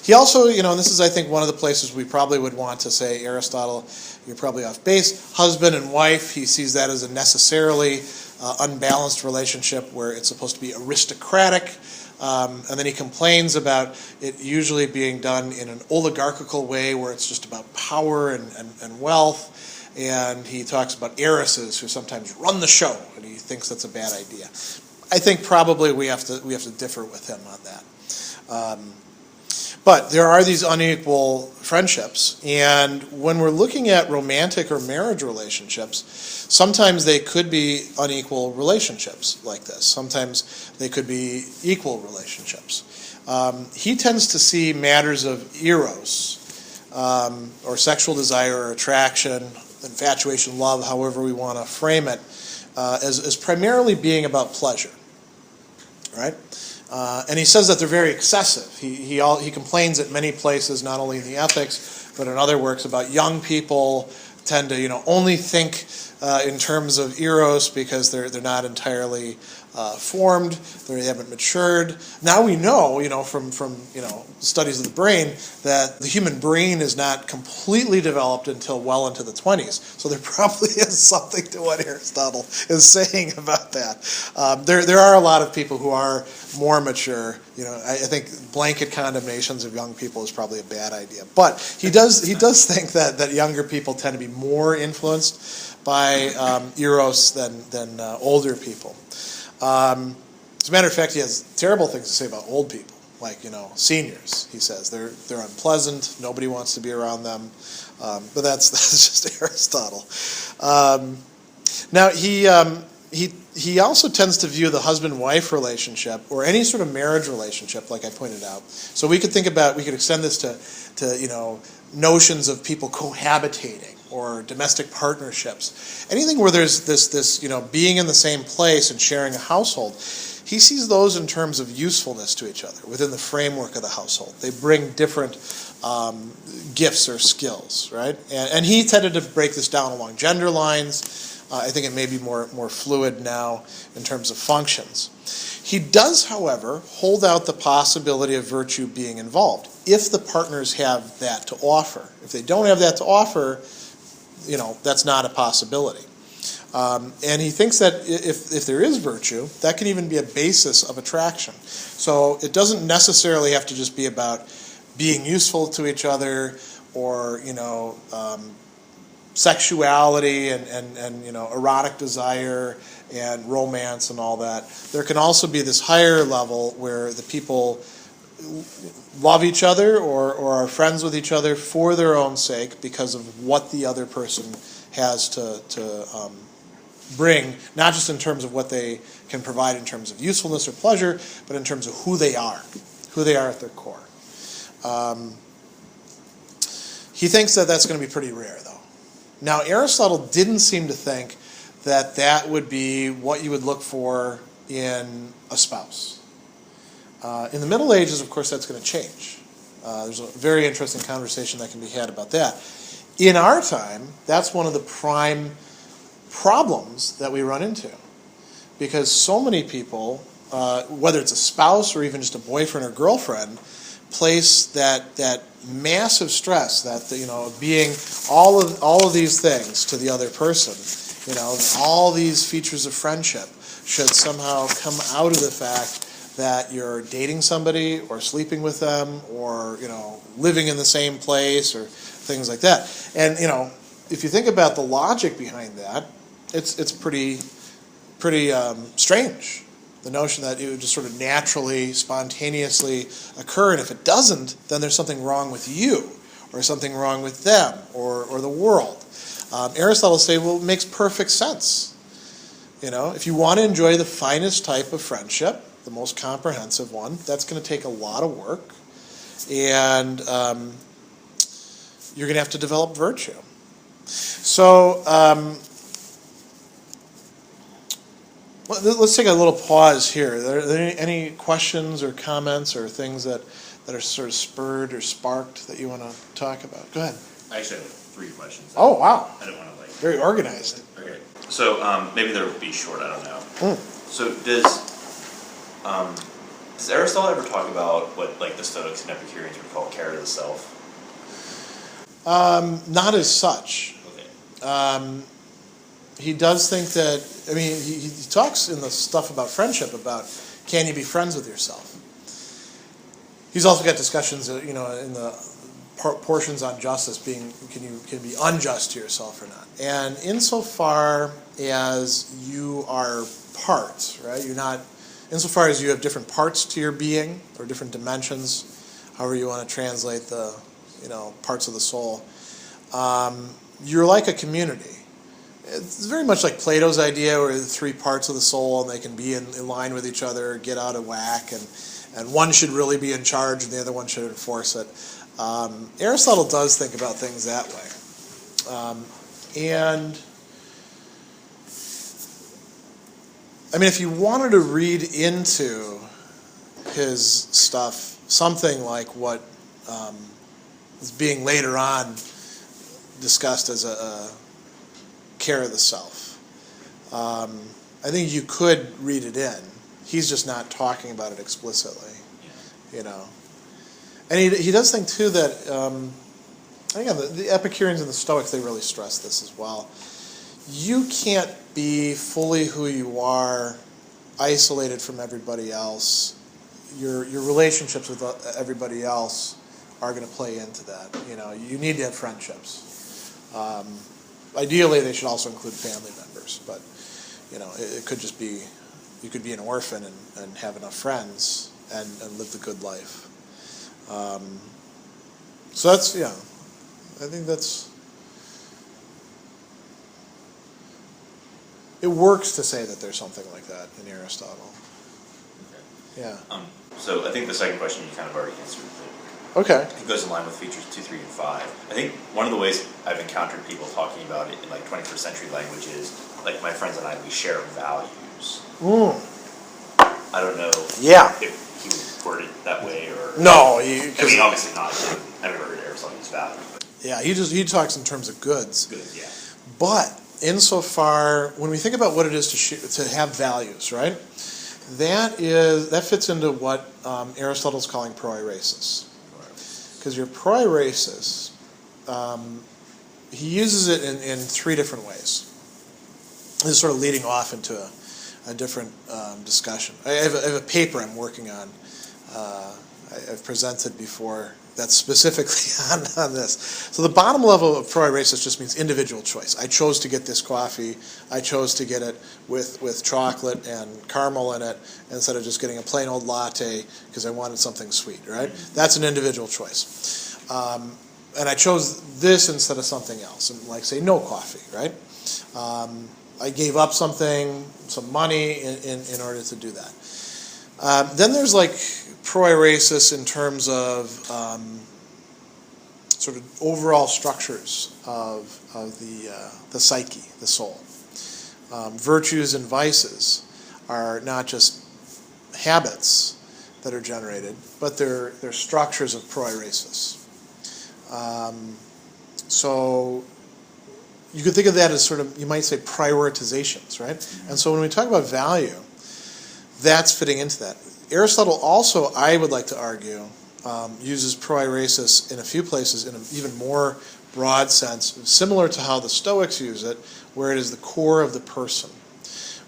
He also, and this is, I think, one of the places we probably would want to say, Aristotle, you're probably off base. Husband and wife, he sees that as a necessarily unbalanced relationship where it's supposed to be aristocratic. And then he complains about it usually being done in an oligarchical way where it's just about power and wealth. And he talks about heiresses who sometimes run the show, and he thinks that's a bad idea. I think probably we have to differ with him on that. But there are these unequal friendships, and when we're looking at romantic or marriage relationships, sometimes they could be unequal relationships like this. Sometimes they could be equal relationships. He tends to see matters of eros, or sexual desire or attraction, infatuation, love, however we want to frame it, as primarily being about pleasure, right? And he says that they're very excessive. He complains at many places, not only in the Ethics, but in other works, about young people tend to only think in terms of eros because they're not entirely formed, they haven't matured. Now we know, from studies of the brain, that the human brain is not completely developed until well into the 20s. So there probably is something to what Aristotle is saying about that. There are a lot of people who are more mature. I think blanket condemnations of young people is probably a bad idea. But he does think that younger people tend to be more influenced by eros than older people. As a matter of fact, he has terrible things to say about old people, like, seniors, he says. They're unpleasant, nobody wants to be around them, but that's just Aristotle. Now, he also tends to view the husband-wife relationship, or any sort of marriage relationship, like I pointed out. So we could extend this to notions of people cohabitating, or domestic partnerships. Anything where there's this being in the same place and sharing a household, he sees those in terms of usefulness to each other within the framework of the household. They bring different gifts or skills, right? And he tended to break this down along gender lines. I think it may be more fluid now in terms of functions. He does, however, hold out the possibility of virtue being involved if the partners have that to offer. If they don't have that to offer, that's not a possibility. And he thinks that if there is virtue, that can even be a basis of attraction. So it doesn't necessarily have to just be about being useful to each other, or sexuality and erotic desire and romance and all that. There can also be this higher level where the people love each other or are friends with each other for their own sake because of what the other person has to bring, not just in terms of what they can provide in terms of usefulness or pleasure, but in terms of who they are at their core. He thinks that that's going to be pretty rare, though. Now, Aristotle didn't seem to think that that would be what you would look for in a spouse. In the Middle Ages, of course, that's going to change. There's a very interesting conversation that can be had about that. In our time, that's one of the prime problems that we run into. Because so many people, whether it's a spouse or even just a boyfriend or girlfriend, place that massive stress that being all of these things to the other person, all these features of friendship should somehow come out of the fact that you're dating somebody or sleeping with them or living in the same place or things like that. And if you think about the logic behind that, it's pretty strange. The notion that it would just sort of naturally, spontaneously occur, and if it doesn't, then there's something wrong with you, or something wrong with them, or the world. Aristotle say, well, it makes perfect sense. If you want to enjoy the finest type of friendship, the most comprehensive one, that's going to take a lot of work, and you're going to have to develop virtue. So, let's take a little pause here. Are there any questions or comments or things that are sort of spurred or sparked that you want to talk about? Go ahead. I actually have 3 questions. Oh, wow. I don't want to Very organized. Okay. So maybe they'll be short. I don't know. So does Aristotle ever talk about what the Stoics and Epicureans would call care to the self? Not as such. Okay. He does think that, he talks in the stuff about friendship about can you be friends with yourself? He's also got discussions, in the portions on justice being can you be unjust to yourself or not? And insofar as you are parts, right? You're not, insofar as you have different parts to your being or different dimensions, however you want to translate the, parts of the soul, you're like a community. It's very much like Plato's idea where the 3 parts of the soul and they can be in line with each other, get out of whack, and one should really be in charge and the other one should enforce it. Aristotle does think about things that way. And if you wanted to read into his stuff something like what is being later on discussed as a care of the self. I think you could read it in. He's just not talking about it explicitly, And he does think too that again the Epicureans and the Stoics, they really stress this as well. You can't be fully who you are, isolated from everybody else. Your relationships with everybody else are going to play into that. You need to have friendships. Ideally, they should also include family members, but it could just be you could be an orphan and have enough friends and live the good life. So that's I think it works to say that there's something like that in Aristotle. Okay. Yeah. So I think the second question you kind of already answered. Okay. It goes in line with features 2, 3, and 5. I think one of the ways I've encountered people talking about it in 21st century language is my friends and I, we share values. I don't know. Yeah. If he would word it that way or no. Obviously not. I've never heard Aristotle use values. But yeah, he talks in terms of goods. Goods, yeah. But insofar, when we think about what it is to have values, right? That fits into what Aristotle's calling proairesis. Because your proairesis, he uses it in 3 different ways. This is sort of leading off into a different discussion. I have a paper I'm working on. I've presented before that's specifically on this. So the bottom level of proairesis just means individual choice. I chose to get this coffee. I chose to get it with chocolate and caramel in it instead of just getting a plain old latte because I wanted something sweet, right? That's an individual choice. And I chose this instead of something else, and say no coffee, right? I gave up some money in order to do that. Then there's proairesis in terms of sort of overall structures of the psyche, the soul. Virtues and vices are not just habits that are generated, but they're structures of proiresis. So you could think of that as sort of, you might say, prioritizations, right? And so when we talk about value, that's fitting into that. Aristotle also, I would like to argue, uses proiresis in a few places in an even more broad sense, similar to how the Stoics use it, where it is the core of the person.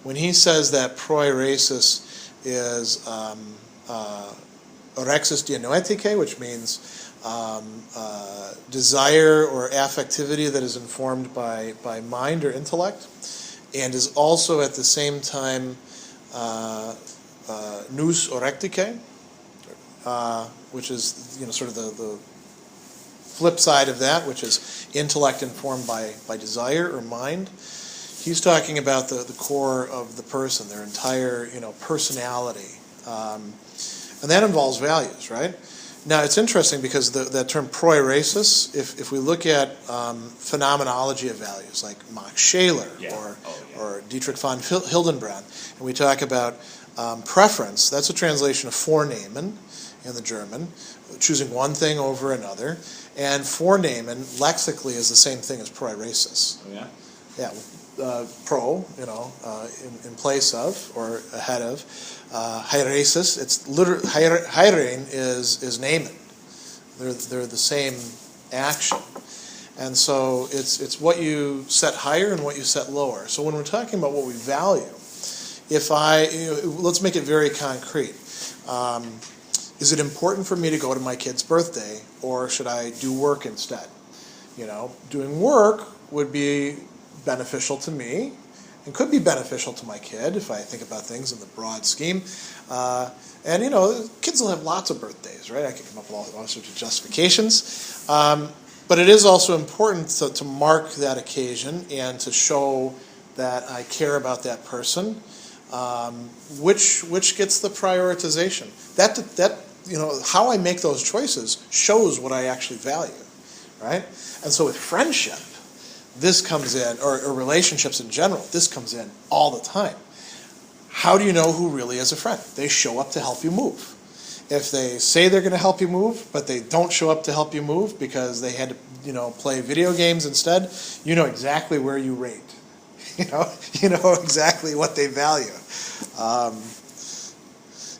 When he says that proiresis is orexis dianoetike, which means desire or affectivity that is informed by mind or intellect, and is also at the same time nous orectike, which is sort of the flip side of that, which is intellect informed by desire or mind. He's talking about the core of the person, their entire personality, and that involves values, right? Now it's interesting because that term proiresis, if we look at phenomenology of values like Max Scheler or Dietrich von Hildenbrand, and we talk about preference, that's a translation of vornehmen in the German, choosing one thing over another, and vornehmen lexically is the same thing as proiresis. Oh yeah? Yeah. Pro, in place of or ahead of. Hairesis, it's literally heirein is nehmen. They're the same action, and so it's what you set higher and what you set lower. So when we're talking about what we value, let's make it very concrete. Is it important for me to go to my kid's birthday, or should I do work instead? Doing work would be beneficial to me and could be beneficial to my kid if I think about things in the broad scheme. And kids will have lots of birthdays, right? I can come up with all sorts of justifications. But it is also important to mark that occasion and to show that I care about that person. Which gets the prioritization? That how I make those choices shows what I actually value, right? And so with friendship, this comes in, or relationships in general, this comes in all the time. How do you know who really is a friend? They show up to help you move. If they say they're going to help you move, but they don't show up to help you move because they had to, play video games instead, you know exactly where you rate. You know exactly what they value.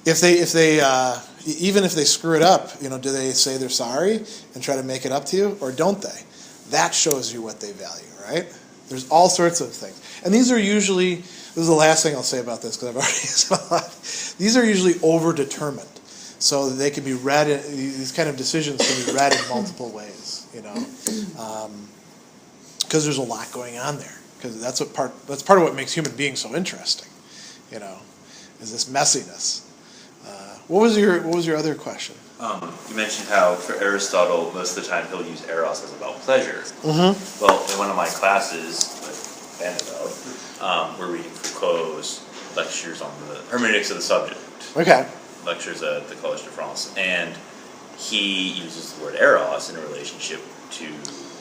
If they even if they screw it up, do they say they're sorry and try to make it up to you, or don't they? That shows you what they value, right? There's all sorts of things. And these are usually, this is the last thing I'll say about this because I've already said a lot. These are usually over-determined. So that they can be read, these kind of decisions can be read in multiple ways, because there's a lot going on there. Because that's part of what makes human beings so interesting, is this messiness. What was your other question? You mentioned how for Aristotle, most of the time he'll use eros as about pleasure. Mm-hmm. Well, in one of my classes, we're reading Foucault's lectures on the hermeneutics of the subject. Okay. Lectures at the Collège de France, and he uses the word eros in a relationship to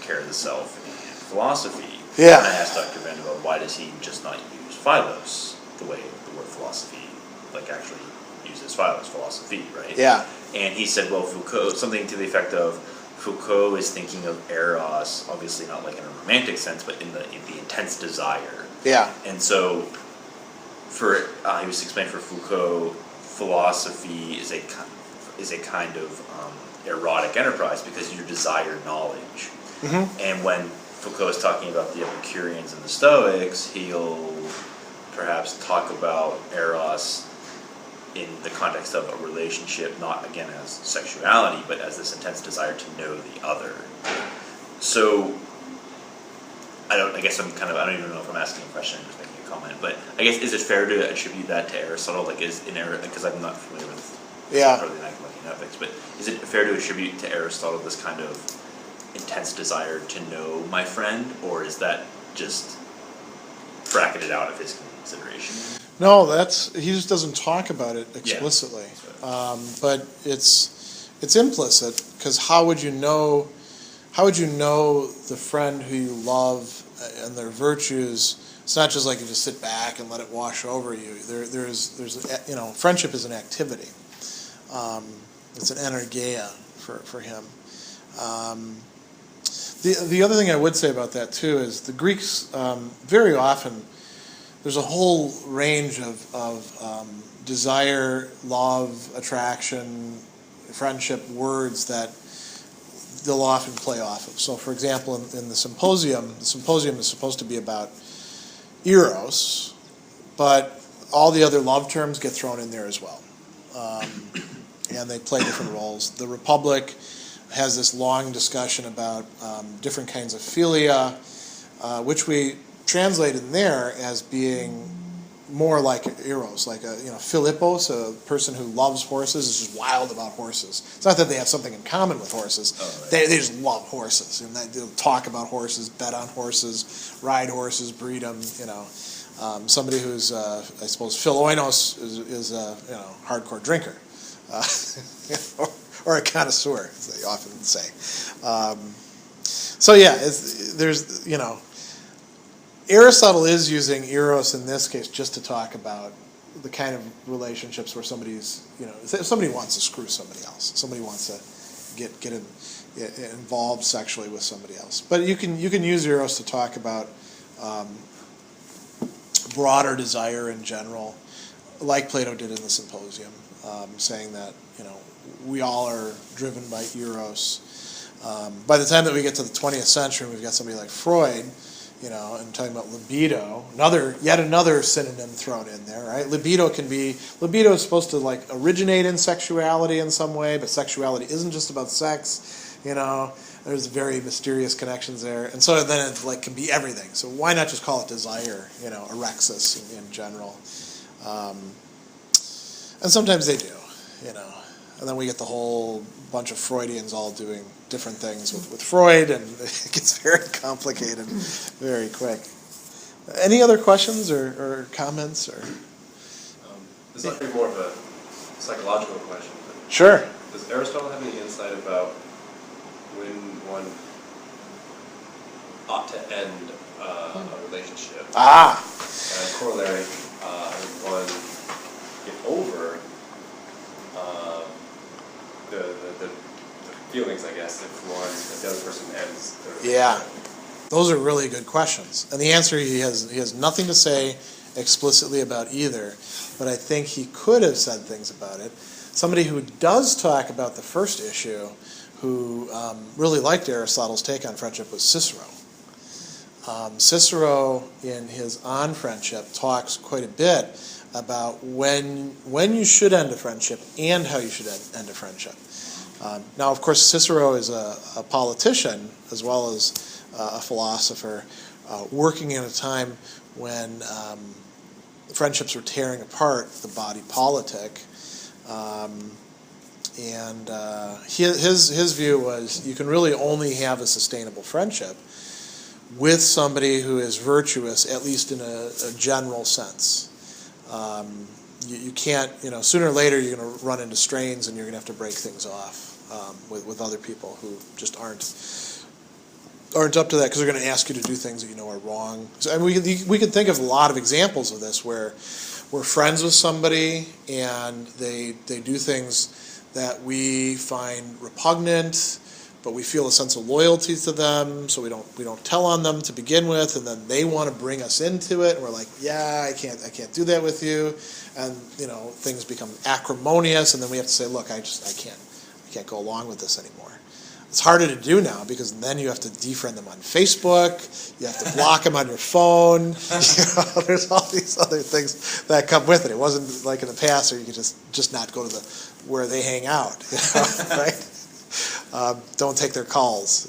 care of the self and philosophy. Yeah. And I asked Dr. Vanderbilt, why does he just not use philos the way the word philosophy actually uses philos, philosophy, right? Yeah. And he said, well, Foucault, something to the effect of, Foucault is thinking of eros, obviously not like in a romantic sense, but in the intense desire. Yeah. And so, he was explaining for Foucault, philosophy is a kind of erotic enterprise because you desire knowledge. Mm-hmm. And when Foucault is talking about the Epicureans and the Stoics, he'll perhaps talk about eros in the context of a relationship, not again as sexuality, but as this intense desire to know the other. So, I don't even know if I'm asking a question, I'm just making a comment, but I guess, is it fair to attribute that to Aristotle, because I'm not familiar with the academic ethics, but is it fair to attribute to Aristotle this kind of intense desire to know my friend, or is that just bracketed out of his consideration? No, he just doesn't talk about it explicitly. Yeah. But it's implicit, because how would you know how would you know the friend who you love and their virtues? It's not just like you just sit back and let it wash over you. There's friendship is an activity. It's an energeia for him. The other thing I would say about that too is the Greeks very often, there's a whole range of desire, love, attraction, friendship words that they'll often play off of. So for example, in the symposium is supposed to be about eros, but all the other love terms get thrown in there as well. And they play different roles. The Republic has this long discussion about different kinds of philia, which we translate in there as being more like eros, like Philippos, a person who loves horses, is just wild about horses. It's not that they have something in common with horses. Oh, right. They just love horses, and they'll talk about horses, bet on horses, ride horses, breed them. Somebody who's, I suppose, Philoinos is a hardcore drinker, or a connoisseur, as they often say. Aristotle is using eros in this case just to talk about the kind of relationships where somebody wants to screw somebody else, somebody wants to get involved sexually with somebody else. But you can use eros to talk about broader desire in general, like Plato did in the Symposium, saying that we all are driven by eros. By the time that we get to the 20th century, we've got somebody like Freud, and talking about libido, yet another synonym thrown in there, right? Libido is supposed to originate in sexuality in some way, but sexuality isn't just about sex, there's very mysterious connections there. And so then it can be everything. So why not just call it desire, erexis in general? And sometimes they do, And then we get the whole bunch of Freudians all doing different things with Freud, and it gets very complicated very quick. Any other questions or comments? This might be more of a psychological question. Sure. Does Aristotle have any insight about when one ought to end a relationship? And corollary, one get over the feelings, I guess, if the other person ends their relationship? Yeah, those are really good questions. And the answer, he has nothing to say explicitly about either, but I think he could have said things about it. Somebody who does talk about the first issue, who really liked Aristotle's take on friendship, was Cicero. Cicero, in his On Friendship, talks quite a bit about when you should end a friendship and how you should end a friendship. Now, of course, Cicero is a politician as well as a philosopher, working in a time when friendships were tearing apart the body politic. His view was you can really only have a sustainable friendship with somebody who is virtuous, at least in a general sense. You can't, sooner or later you're going to run into strains and you're going to have to break things off with other people who just aren't up to that, because they're going to ask you to do things that you know are wrong. So, and we can think of a lot of examples of this where we're friends with somebody and they do things that we find repugnant, but we feel a sense of loyalty to them, so we don't tell on them to begin with, and then they want to bring us into it, and we're like, yeah, I can't do that with you, and things become acrimonious, and then we have to say, look, I can't go along with this anymore. It's harder to do now because then you have to defriend them on Facebook, you have to block them on your phone. There's all these other things that come with it. It wasn't like in the past where you could just not go to where they hang out, right? Don't take their calls,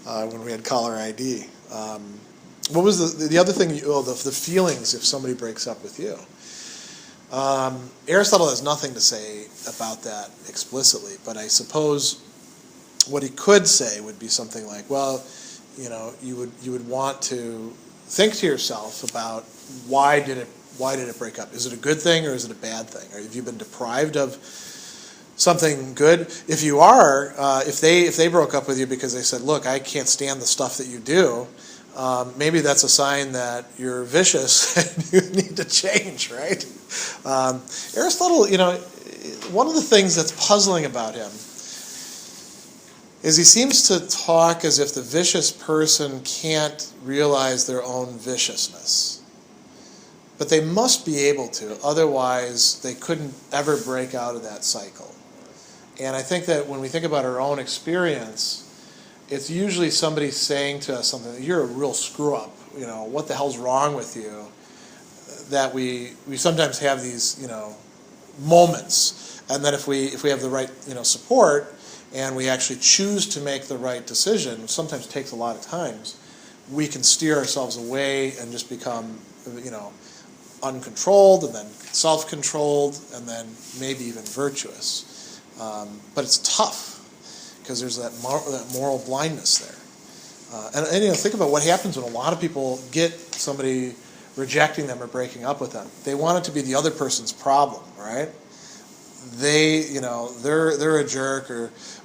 when we had caller ID. What was the other thing? The feelings if somebody breaks up with you. Aristotle has nothing to say about that explicitly, but I suppose what he could say would be something like, well, you would want to think to yourself about why did it break up? Is it a good thing or is it a bad thing? Or have you been deprived of something good. If you are, if they broke up with you because they said, look, I can't stand the stuff that you do, maybe that's a sign that you're vicious and you need to change, right? Aristotle, one of the things that's puzzling about him is he seems to talk as if the vicious person can't realize their own viciousness. But they must be able to, otherwise they couldn't ever break out of that cycle. And I think that when we think about our own experience, it's usually somebody saying to us something, you're a real screw-up, what the hell's wrong with you? That we sometimes have these, moments. And that if we have the right, support, and we actually choose to make the right decision, which sometimes takes a lot of times, we can steer ourselves away and just become, uncontrolled, and then self-controlled, and then maybe even virtuous. But it's tough, because there's that moral blindness there. And think about what happens when a lot of people get somebody rejecting them or breaking up with them. They want it to be the other person's problem, right? They're a jerk,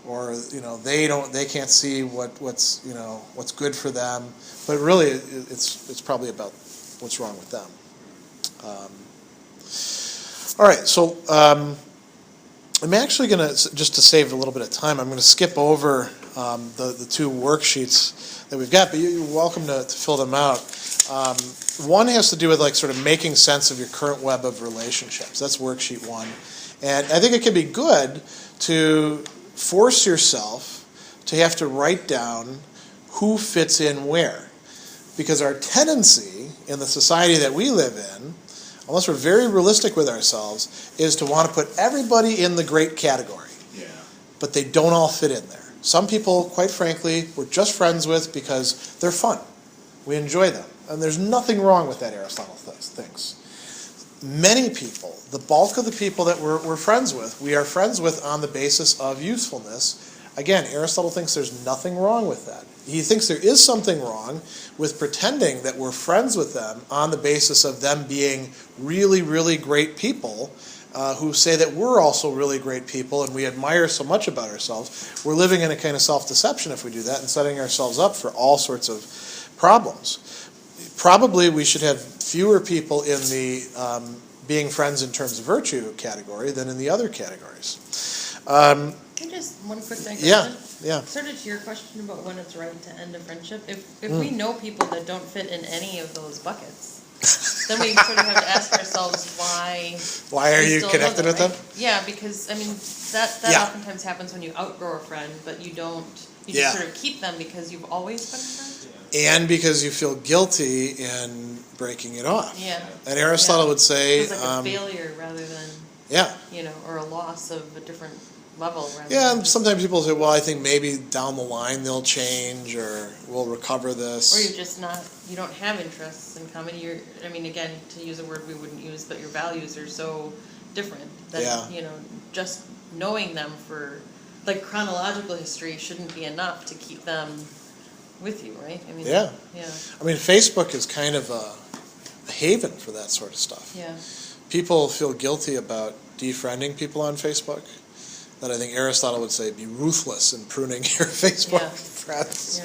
or they can't see what's good for them. But really, it's probably about what's wrong with them. All right, so I'm actually going to, just to save a little bit of time, I'm going to skip over the two worksheets that we've got, but you're welcome to fill them out. One has to do with sort of making sense of your current web of relationships. That's worksheet 1. And I think it can be good to force yourself to have to write down who fits in where. Because our tendency in the society that we live in, unless we're very realistic with ourselves, is to want to put everybody in the great category. Yeah. But they don't all fit in there. Some people, quite frankly, we're just friends with because they're fun. We enjoy them. And there's nothing wrong with that, Aristotle thinks. Many people, the bulk of the people that we're friends with, we are friends with on the basis of usefulness. Again, Aristotle thinks there's nothing wrong with that. He thinks there is something wrong with pretending that we're friends with them on the basis of them being really, really great people who say that we're also really great people and we admire so much about ourselves. We're living in a kind of self-deception if we do that and setting ourselves up for all sorts of problems. Probably we should have fewer people in the being friends in terms of virtue category than in the other categories. Can I just one quick thing? Yeah. Sort of to your question about when it's right to end a friendship. If we know people that don't fit in any of those buckets, then we sort of have to ask ourselves why. Why are you connected with them? Yeah, because that oftentimes happens when you outgrow a friend, but you don't. You just sort of keep them because you've always been friends. And because you feel guilty in breaking it off. Yeah. And Aristotle would say... It's like a failure rather than... Yeah. Or a loss of a different level. Yeah, and sometimes people say, well, I think maybe down the line they'll change or we'll recover this. Or you're just you don't have interests in common. Again, to use a word we wouldn't use, but your values are so different that, just knowing them for... chronological history shouldn't be enough to keep them... with you, right? Yeah. Facebook is kind of a haven for that sort of stuff. Yeah. People feel guilty about defriending people on Facebook. That I think Aristotle would say be ruthless in pruning your Facebook friends.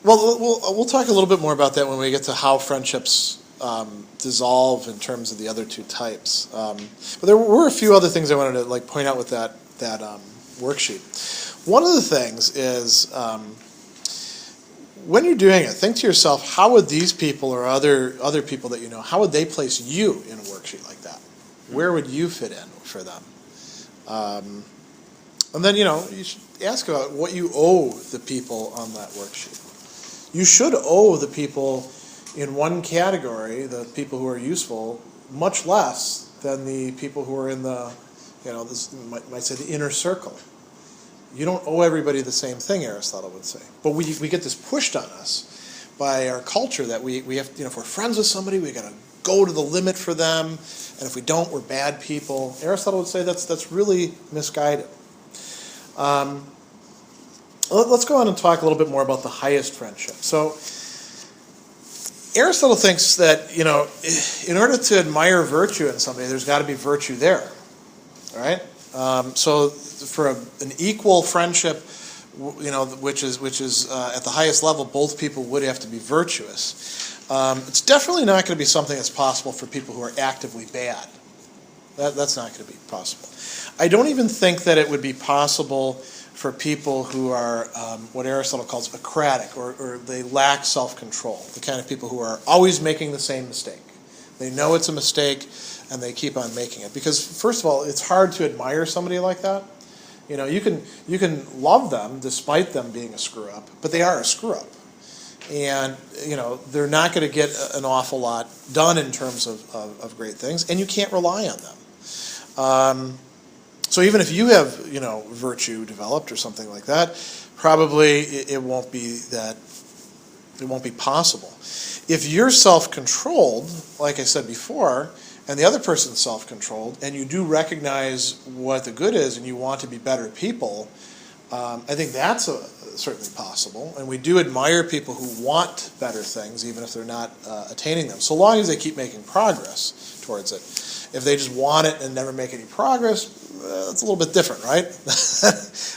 Well, we'll talk a little bit more about that when we get to how friendships dissolve in terms of the other two types. But there were a few other things I wanted to point out with that worksheet. One of the things is when you're doing it, think to yourself, how would these people or other people that you know, how would they place you in a worksheet like that? Where would you fit in for them? And then, you should ask about what you owe the people on that worksheet. You should owe the people in one category, the people who are useful, much less than the people who are in the, this might say the inner circle. You don't owe everybody the same thing, Aristotle would say. But we get this pushed on us by our culture that we have, if we're friends with somebody, we got to go to the limit for them, and if we don't, we're bad people. Aristotle would say that's really misguided. Let's go on and talk a little bit more about the highest friendship. So, Aristotle thinks that, in order to admire virtue in somebody, there's got to be virtue there, right? So for an equal friendship, which is at the highest level, both people would have to be virtuous. It's definitely not going to be something that's possible for people who are actively bad. That's not going to be possible. I don't even think that it would be possible for people who are what Aristotle calls acratic, or they lack self-control, the kind of people who are always making the same mistake. They know it's a mistake, and they keep on making it. Because, first of all, it's hard to admire somebody like that. You can love them despite them being a screw-up, but they are a screw-up. And, they're not going to get an awful lot done in terms of great things, and you can't rely on them. So even if you have, virtue developed or something like that, probably it won't be possible. If you're self-controlled, like I said before, and the other person's self-controlled, and you do recognize what the good is and you want to be better people, I think that's certainly possible. And we do admire people who want better things, even if they're not attaining them, so long as they keep making progress towards it. If they just want it and never make any progress, it's a little bit different, right?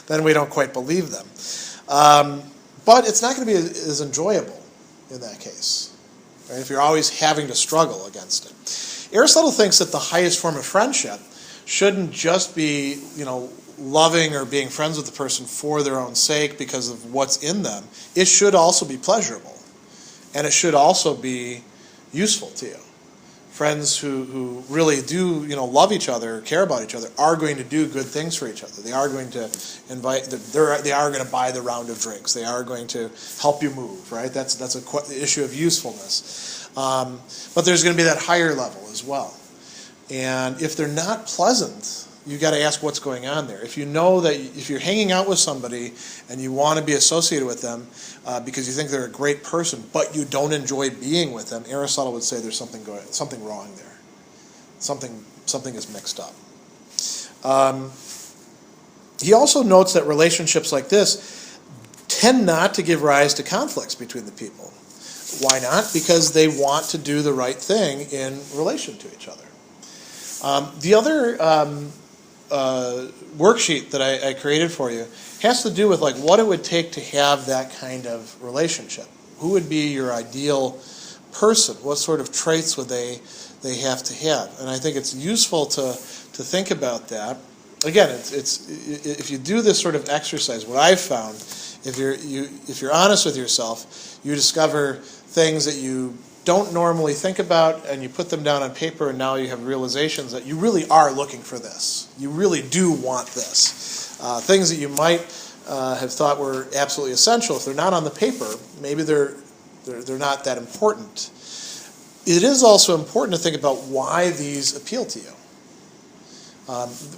Then we don't quite believe them. But it's not going to be as enjoyable in that case, right? If you're always having to struggle against it. Aristotle thinks that the highest form of friendship shouldn't just be, loving or being friends with the person for their own sake because of what's in them. It should also be pleasurable, and it should also be useful to you. Friends who really do, love each other, care about each other, are going to do good things for each other. They are going to they are going to buy the round of drinks. They are going to help you move, right? That's an issue of usefulness. But there's going to be that higher level as well. And if they're not pleasant, you've got to ask what's going on there. If you know that if you're hanging out with somebody and you want to be associated with them because you think they're a great person, but you don't enjoy being with them, Aristotle would say there's something wrong there. Something is mixed up. He also notes that relationships like this tend not to give rise to conflicts between the people. Why not? Because they want to do the right thing in relation to each other. The other worksheet that I created for you has to do with what it would take to have that kind of relationship. Who would be your ideal person? What sort of traits would they have to have? And I think it's useful to think about that. Again, it's if you do this sort of exercise, what I've found, if you're honest with yourself, you discover things that you don't normally think about, and you put them down on paper, and now you have realizations that you really are looking for this. You really do want this. Things that you might have thought were absolutely essential, if they're not on the paper, maybe they're not that important. It is also important to think about why these appeal to you.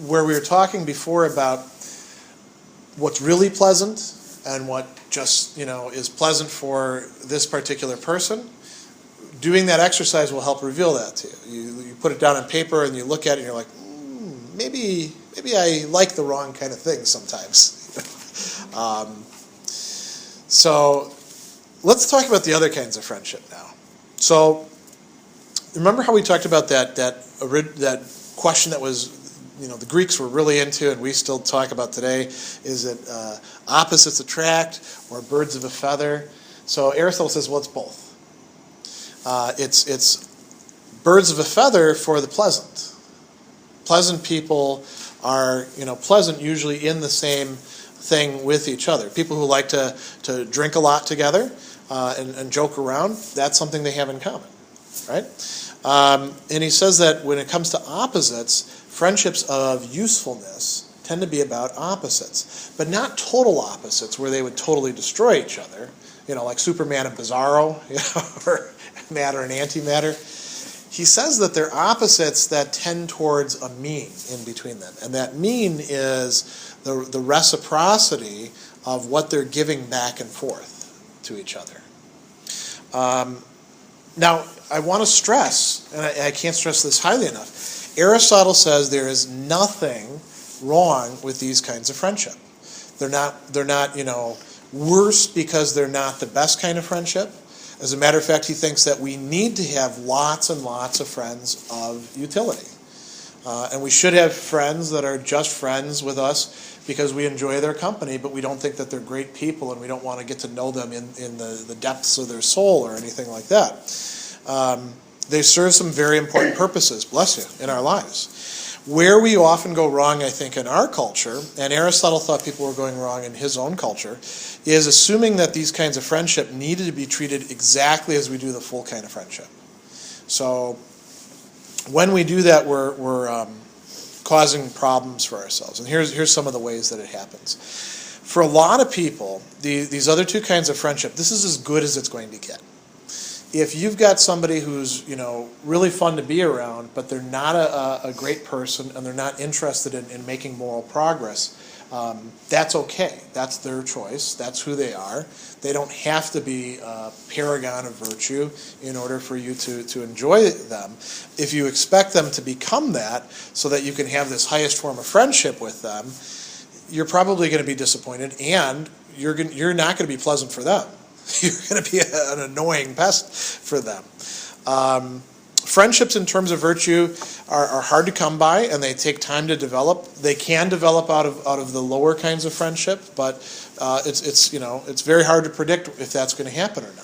Where we were talking before about what's really pleasant and what just is pleasant for this particular person, doing that exercise will help reveal that to you. You put it down on paper and you look at it and you're like, maybe I like the wrong kind of things sometimes. So let's talk about the other kinds of friendship now. So remember how we talked about that question that was the Greeks were really into, and we still talk about today, is it opposites attract or birds of a feather? So Aristotle says, well, it's both. It's birds of a feather for the pleasant. Pleasant people are pleasant usually in the same thing with each other. People who like to drink a lot together and joke around, that's something they have in common, right? And he says that when it comes to opposites, friendships of usefulness tend to be about opposites, but not total opposites where they would totally destroy each other, like Superman and Bizarro, or matter and antimatter. He says that they're opposites that tend towards a mean in between them, and that mean is the reciprocity of what they're giving back and forth to each other. Now, I want to stress, and I can't stress this highly enough, Aristotle says there is nothing wrong with these kinds of friendship. They're not worse because they're not the best kind of friendship. As a matter of fact, he thinks that we need to have lots and lots of friends of utility. And we should have friends that are just friends with us because we enjoy their company, but we don't think that they're great people and we don't want to get to know them in the depths of their soul or anything like that. They serve some very important purposes, bless you, in our lives. Where we often go wrong, I think, in our culture, and Aristotle thought people were going wrong in his own culture, is assuming that these kinds of friendship needed to be treated exactly as we do the full kind of friendship. So when we do that, we're causing problems for ourselves. And here's some of the ways that it happens. For a lot of people, these other two kinds of friendship, this is as good as it's going to get. If you've got somebody who's really fun to be around, but they're not a great person and they're not interested in making moral progress, that's okay. That's their choice. That's who they are. They don't have to be a paragon of virtue in order for you to enjoy them. If you expect them to become that so that you can have this highest form of friendship with them, you're probably going to be disappointed, and you're not going to be pleasant for them. You're going to be an annoying pest for them. Friendships in terms of virtue are hard to come by, and they take time to develop. They can develop out of the lower kinds of friendship, but it's very hard to predict if that's going to happen or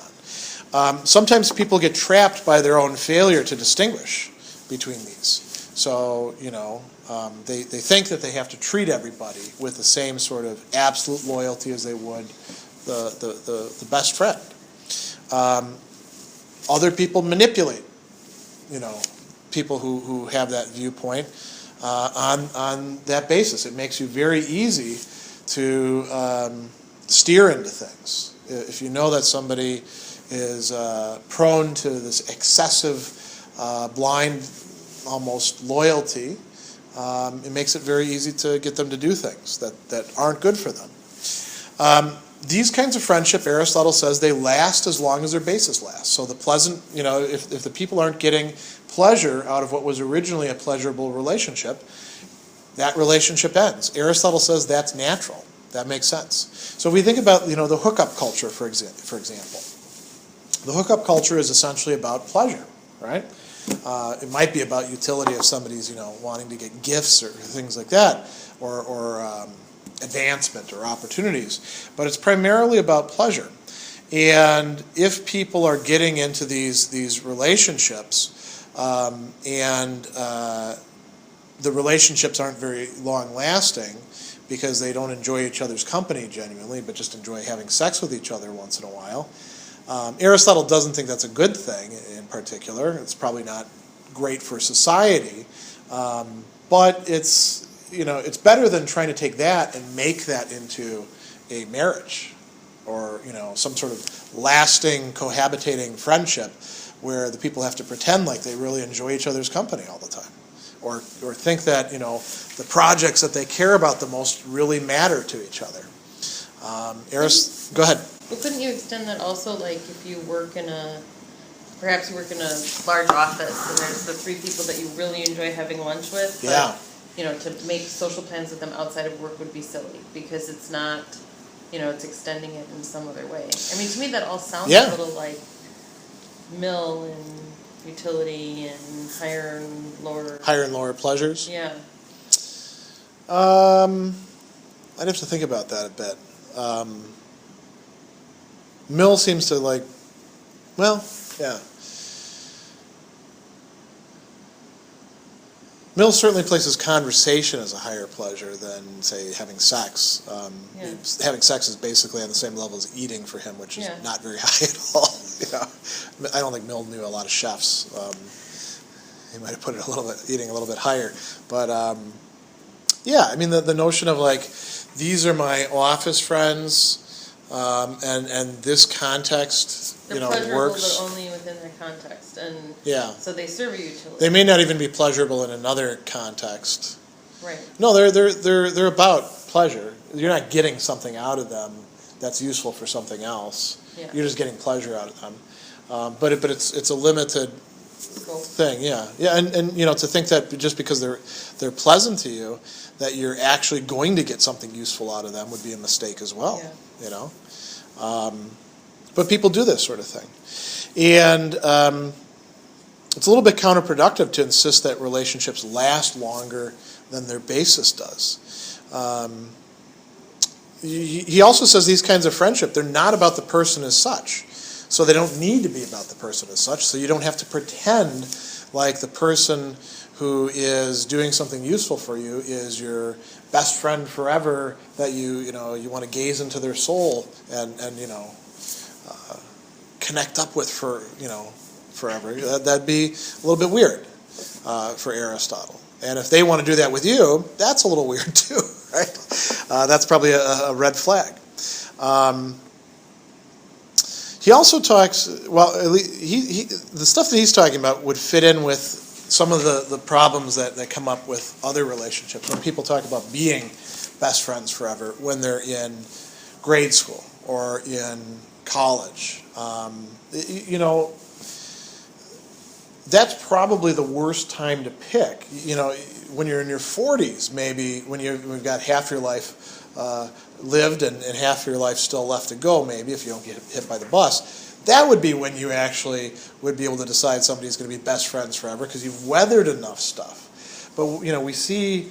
not. Sometimes people get trapped by their own failure to distinguish between these. So they think that they have to treat everybody with the same sort of absolute loyalty as they would the best friend. Other people manipulate, people who have that viewpoint on that basis. It makes you very easy to steer into things. If you know that somebody is prone to this excessive, blind, almost loyalty, it makes it very easy to get them to do things that aren't good for them. These kinds of friendship, Aristotle says, they last as long as their basis lasts. So the pleasant, if the people aren't getting pleasure out of what was originally a pleasurable relationship, that relationship ends. Aristotle says that's natural. That makes sense. So if we think about, the hookup culture, for example. The hookup culture is essentially about pleasure, right? It might be about utility if somebody's, wanting to get gifts or things like that, or advancement or opportunities, but it's primarily about pleasure. And if people are getting into these relationships and the relationships aren't very long lasting because they don't enjoy each other's company genuinely, but just enjoy having sex with each other once in a while, Aristotle doesn't think that's a good thing in particular. It's probably not great for society, but it's better than trying to take that and make that into a marriage or, some sort of lasting, cohabitating friendship where the people have to pretend like they really enjoy each other's company all the time. Or think that, the projects that they care about the most really matter to each other. Go ahead. Well, couldn't you extend that also, like if you work in perhaps you work in a large office and there's the three people that you really enjoy having lunch with? Yeah. But, to make social plans with them outside of work would be silly because it's not, it's extending it in some other way. I mean, to me that all sounds a little like mill and utility and higher and lower pleasures. Yeah. I'd have to think about that a bit. Mill seems to yeah. Mill certainly places conversation as a higher pleasure than, say, having sex. Having sex is basically on the same level as eating for him, which is not very high at all. I don't think Mill knew a lot of chefs. He might have put it eating a little bit higher. But the notion of these are my office friends, and this context, They're pleasurable, works. but only within their context, and so they serve a utility. They may not even be pleasurable in another context. Right. No, they're about pleasure. You're not getting something out of them that's useful for something else. Yeah. You're just getting pleasure out of them. But it's a limited thing. Yeah, and to think that just because they're pleasant to you, that you're actually going to get something useful out of them would be a mistake as well. Yeah. But people do this sort of thing. And it's a little bit counterproductive to insist that relationships last longer than their basis does. He also says these kinds of friendship, they're not about the person as such. So they don't need to be about the person as such. So you don't have to pretend like the person who is doing something useful for you is your best friend forever, that you want to gaze into their soul and connect up with forever. That'd be a little bit weird for Aristotle. And if they want to do that with you, that's a little weird too, right? That's probably a red flag. He also talks, at least the stuff that he's talking about would fit in with some of the problems that come up with other relationships. When people talk about being best friends forever when they're in grade school or in college, that's probably the worst time to pick. When you're in your 40s, maybe when you've got half your life lived and half your life still left to go, maybe if you don't get hit by the bus, that would be when you actually would be able to decide somebody's going to be best friends forever because you've weathered enough stuff. But we see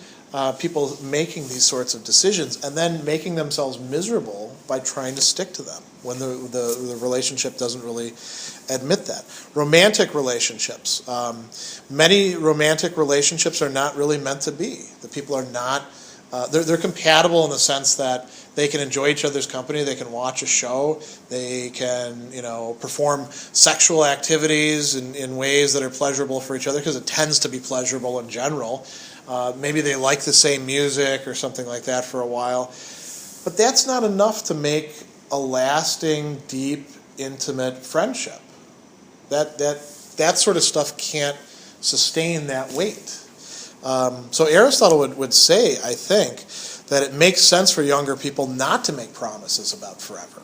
people making these sorts of decisions and then making themselves miserable by trying to stick to them when the relationship doesn't really admit that. Romantic relationships. Many romantic relationships are not really meant to be. The people are not, they're compatible in the sense that they can enjoy each other's company, they can watch a show, they can, perform sexual activities in ways that are pleasurable for each other because it tends to be pleasurable in general. Maybe they like the same music or something like that for a while. But that's not enough to make a lasting, deep, intimate friendship. That sort of stuff can't sustain that weight. So Aristotle would say, I think, that it makes sense for younger people not to make promises about forever.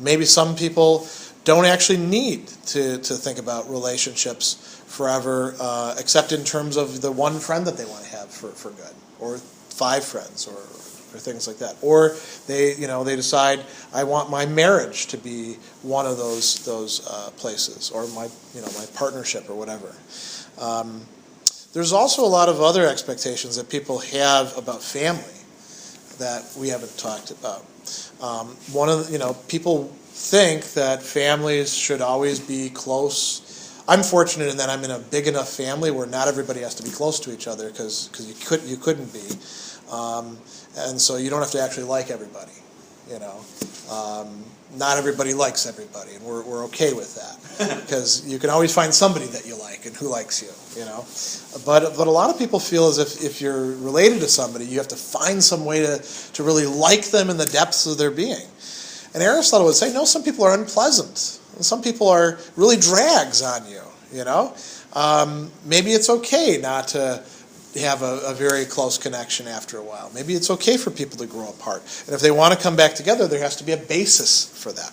Maybe some people don't actually need to think about relationships forever, except in terms of the one friend that they want to have for good, or 5 friends, or things like that. Or they decide, I want my marriage to be one of those places, or my partnership or whatever. There's also a lot of other expectations that people have about family that we haven't talked about. People think that families should always be close. I'm fortunate in that I'm in a big enough family where not everybody has to be close to each other because you couldn't be, and so you don't have to actually like everybody. Not everybody likes everybody, and we're okay with that because you can always find somebody that you like and who likes you. But a lot of people feel as if you're related to somebody, you have to find some way to really like them in the depths of their being. And Aristotle would say, no, some people are unpleasant, and some people are really drags on you. Maybe it's okay not to have a very close connection after a while. Maybe it's okay for people to grow apart. And if they want to come back together, there has to be a basis for that.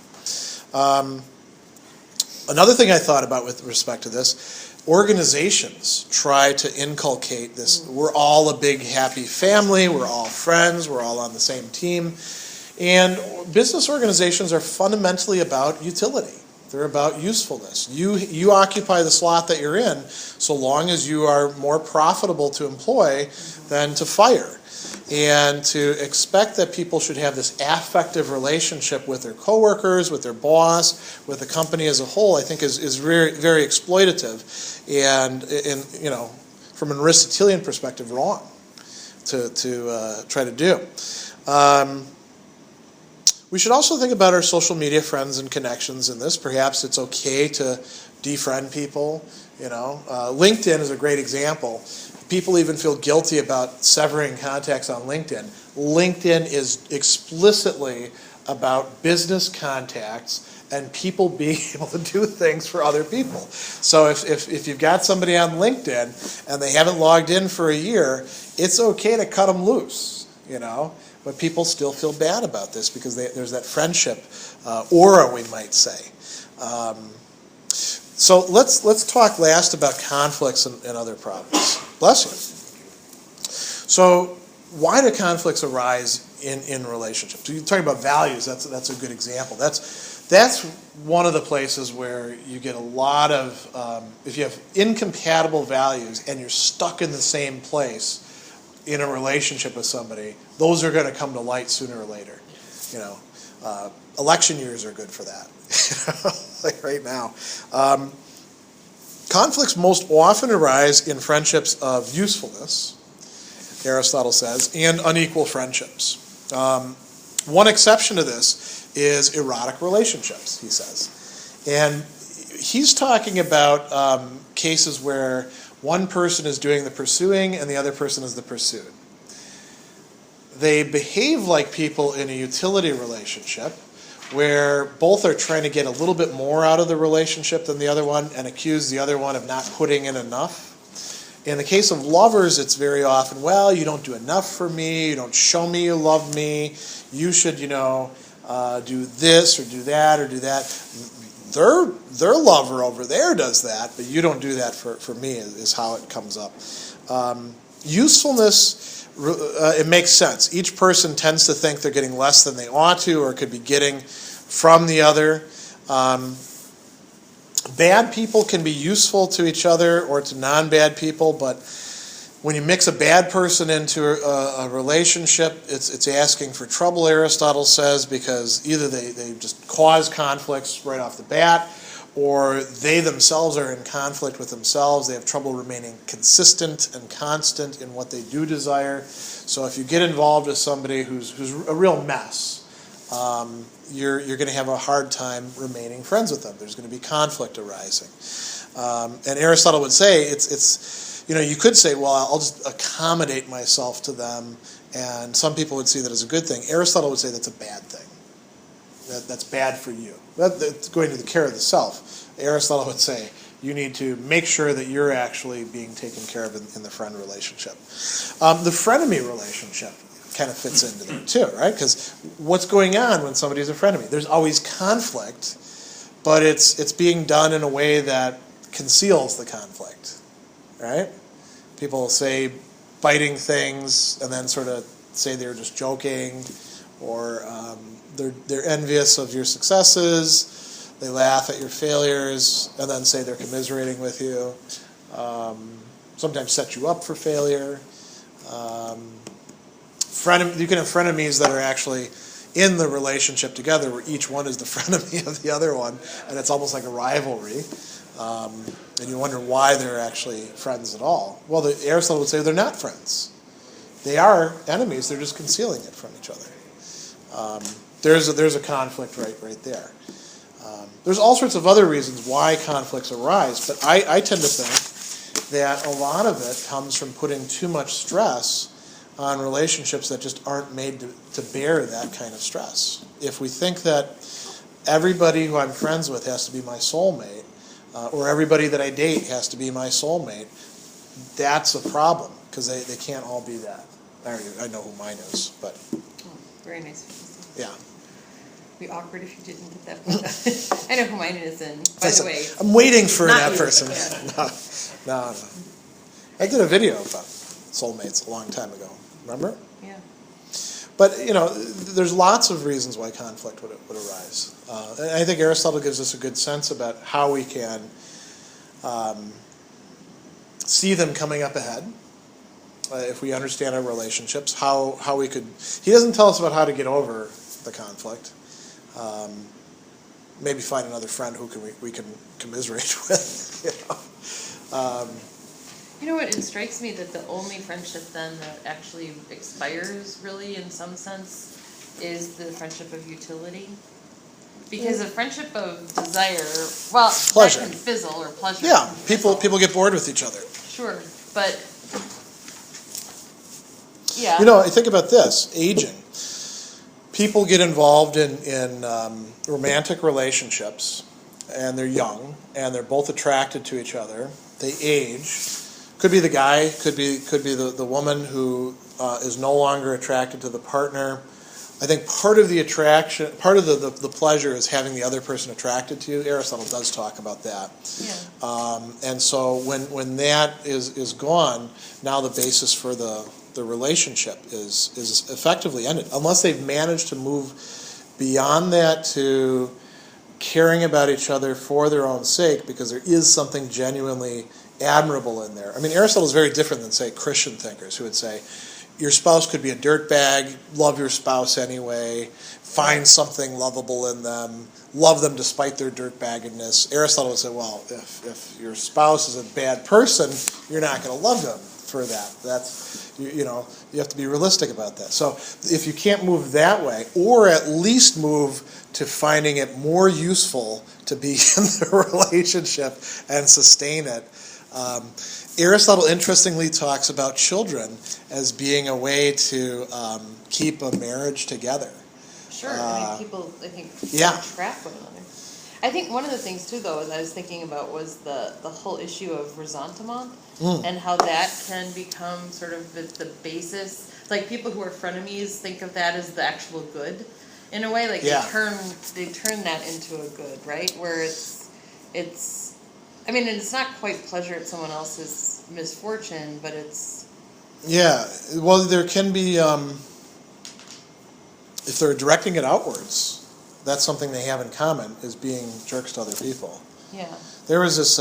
Another thing I thought about with respect to this, organizations try to inculcate this, we're all a big happy family, we're all friends, we're all on the same team. And business organizations are fundamentally about utility. They're about usefulness. You occupy the slot that you're in so long as you are more profitable to employ than to fire. And to expect that people should have this affective relationship with their coworkers, with their boss, with the company as a whole, I think is very, very exploitative and from an Aristotelian perspective, wrong to try to do. We should also think about our social media friends and connections in this. Perhaps it's okay to defriend people. LinkedIn is a great example. People even feel guilty about severing contacts on LinkedIn. LinkedIn is explicitly about business contacts and people being able to do things for other people. So if you've got somebody on LinkedIn and they haven't logged in for a year, it's okay to cut them loose, But people still feel bad about this because there's that friendship aura, we might say. So let's talk last about conflicts and other problems. Bless you. So why do conflicts arise in relationships? So you're talking about values. That's a good example. That's that's one of the places where you get a lot of, if you have incompatible values and you're stuck in the same place in a relationship with somebody, those are going to come to light sooner or later. You know, election years are good for that. Like right now. Conflicts most often arise in friendships of usefulness, Aristotle says, and unequal friendships. One exception to this is erotic relationships, he says. And he's talking about cases where one person is doing the pursuing and the other person is the pursued. They behave like people in a utility relationship where both are trying to get a little bit more out of the relationship than the other one and accuse the other one of not putting in enough. In the case of lovers, it's very often, well, you don't do enough for me, you don't show me you love me, you should, do this or do that or do that. Their lover over there does that, but you don't do that for me, is how it comes up. Usefulness, it makes sense. Each person tends to think they're getting less than they ought to or could be getting from the other. Bad people can be useful to each other or to non-bad people, but when you mix a bad person into a relationship, it's asking for trouble, Aristotle says, because either they just cause conflicts right off the bat, or they themselves are in conflict with themselves. They have trouble remaining consistent and constant in what they do desire. So if you get involved with somebody who's a real mess, you're going to have a hard time remaining friends with them. There's going to be conflict arising. And Aristotle would say it's you could say, well, I'll just accommodate myself to them, and some people would see that as a good thing. Aristotle would say that's a bad thing. That's bad for you. That's going to the care of the self. Aristotle would say you need to make sure that you're actually being taken care of in the friend relationship. The frenemy relationship kind of fits into there too, right? Because what's going on when somebody's a frenemy? There's always conflict, but it's being done in a way that conceals the conflict, right? People say biting things and then sort of say they're just joking, or they're envious of your successes. They laugh at your failures and then say they're commiserating with you. Sometimes set you up for failure. You can have frenemies that are actually in the relationship together where each one is the frenemy of the other one, and it's almost like a rivalry. And you wonder why they're actually friends at all. Well, Aristotle would say they're not friends. They are enemies, they're just concealing it from each other. There's a conflict right there. There's all sorts of other reasons why conflicts arise, but I tend to think that a lot of it comes from putting too much stress on relationships that just aren't made to bear that kind of stress. If we think that everybody who I'm friends with has to be my soulmate, or everybody that I date has to be my soulmate, that's a problem, because they can't all be that. I know who mine is, but... Oh, very nice. Yeah. It'd be awkward if you didn't get that point. I know who mine is, and by the way... I'm waiting for not that you. person. Yeah. No. I did a video about soulmates a long time ago. Remember? Yeah. But, there's lots of reasons why conflict would arise. And I think Aristotle gives us a good sense about how we can see them coming up ahead. If we understand our relationships, how we could... He doesn't tell us about how to get over the conflict. Maybe find another friend who we can commiserate with. You know what, it strikes me that the only friendship then that actually expires, really, in some sense, is the friendship of utility. Because a friendship of desire, well, pleasure. that can fizzle, or pleasure. Yeah, people get bored with each other. Sure, but, yeah. I think about this, aging. People get involved in romantic relationships, and they're young, and they're both attracted to each other. They age. Could be the guy, could be the woman who is no longer attracted to the partner. I think part of the attraction, part of the pleasure is having the other person attracted to you. Aristotle does talk about that. Yeah. And so when that is gone, now the basis for the relationship is effectively ended. Unless they've managed to move beyond that to caring about each other for their own sake because there is something genuinely admirable in there. I mean, Aristotle is very different than, say, Christian thinkers who would say, your spouse could be a dirtbag, love your spouse anyway, find something lovable in them, love them despite their dirtbaggedness. Aristotle would say, well, if your spouse is a bad person, you're not going to love them for that. That's, you have to be realistic about that. So if you can't move that way, or at least move to finding it more useful to be in the relationship and sustain it, Aristotle interestingly talks about children as being a way to keep a marriage together. Sure, I think people, yeah. trap one another. I think one of the things too, though, as I was thinking about was the whole issue of ressentiment and how that can become sort of the basis. Like people who are frenemies think of that as the actual good, in a way. Like they turn that into a good, right? Where it's. I mean, it's not quite pleasure at someone else's misfortune, but it's... Yeah, well, there can be, if they're directing it outwards, that's something they have in common, is being jerks to other people. Yeah. There was this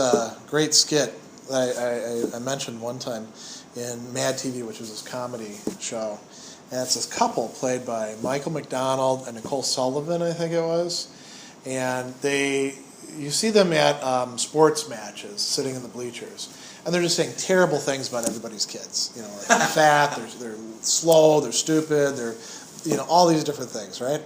great skit that I mentioned one time in Mad TV, which was this comedy show, and it's this couple played by Michael McDonald and Nicole Sullivan, I think it was, and you see them at sports matches, sitting in the bleachers, and they're just saying terrible things about everybody's kids. Like they're fat, they're slow, they're stupid, they're, all these different things, right?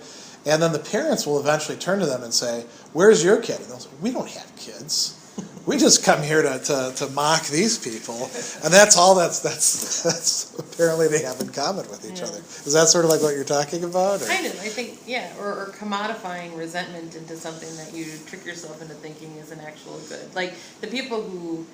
And then the parents will eventually turn to them and say, "Where's your kid?" And they'll say, "We don't have kids. We just come here to mock these people," and that's all. That's apparently they have in common with each other. Is that sort of like what you're talking about? Or? Kind of, I think, yeah, or commodifying resentment into something that you trick yourself into thinking is an actual good. Like the people who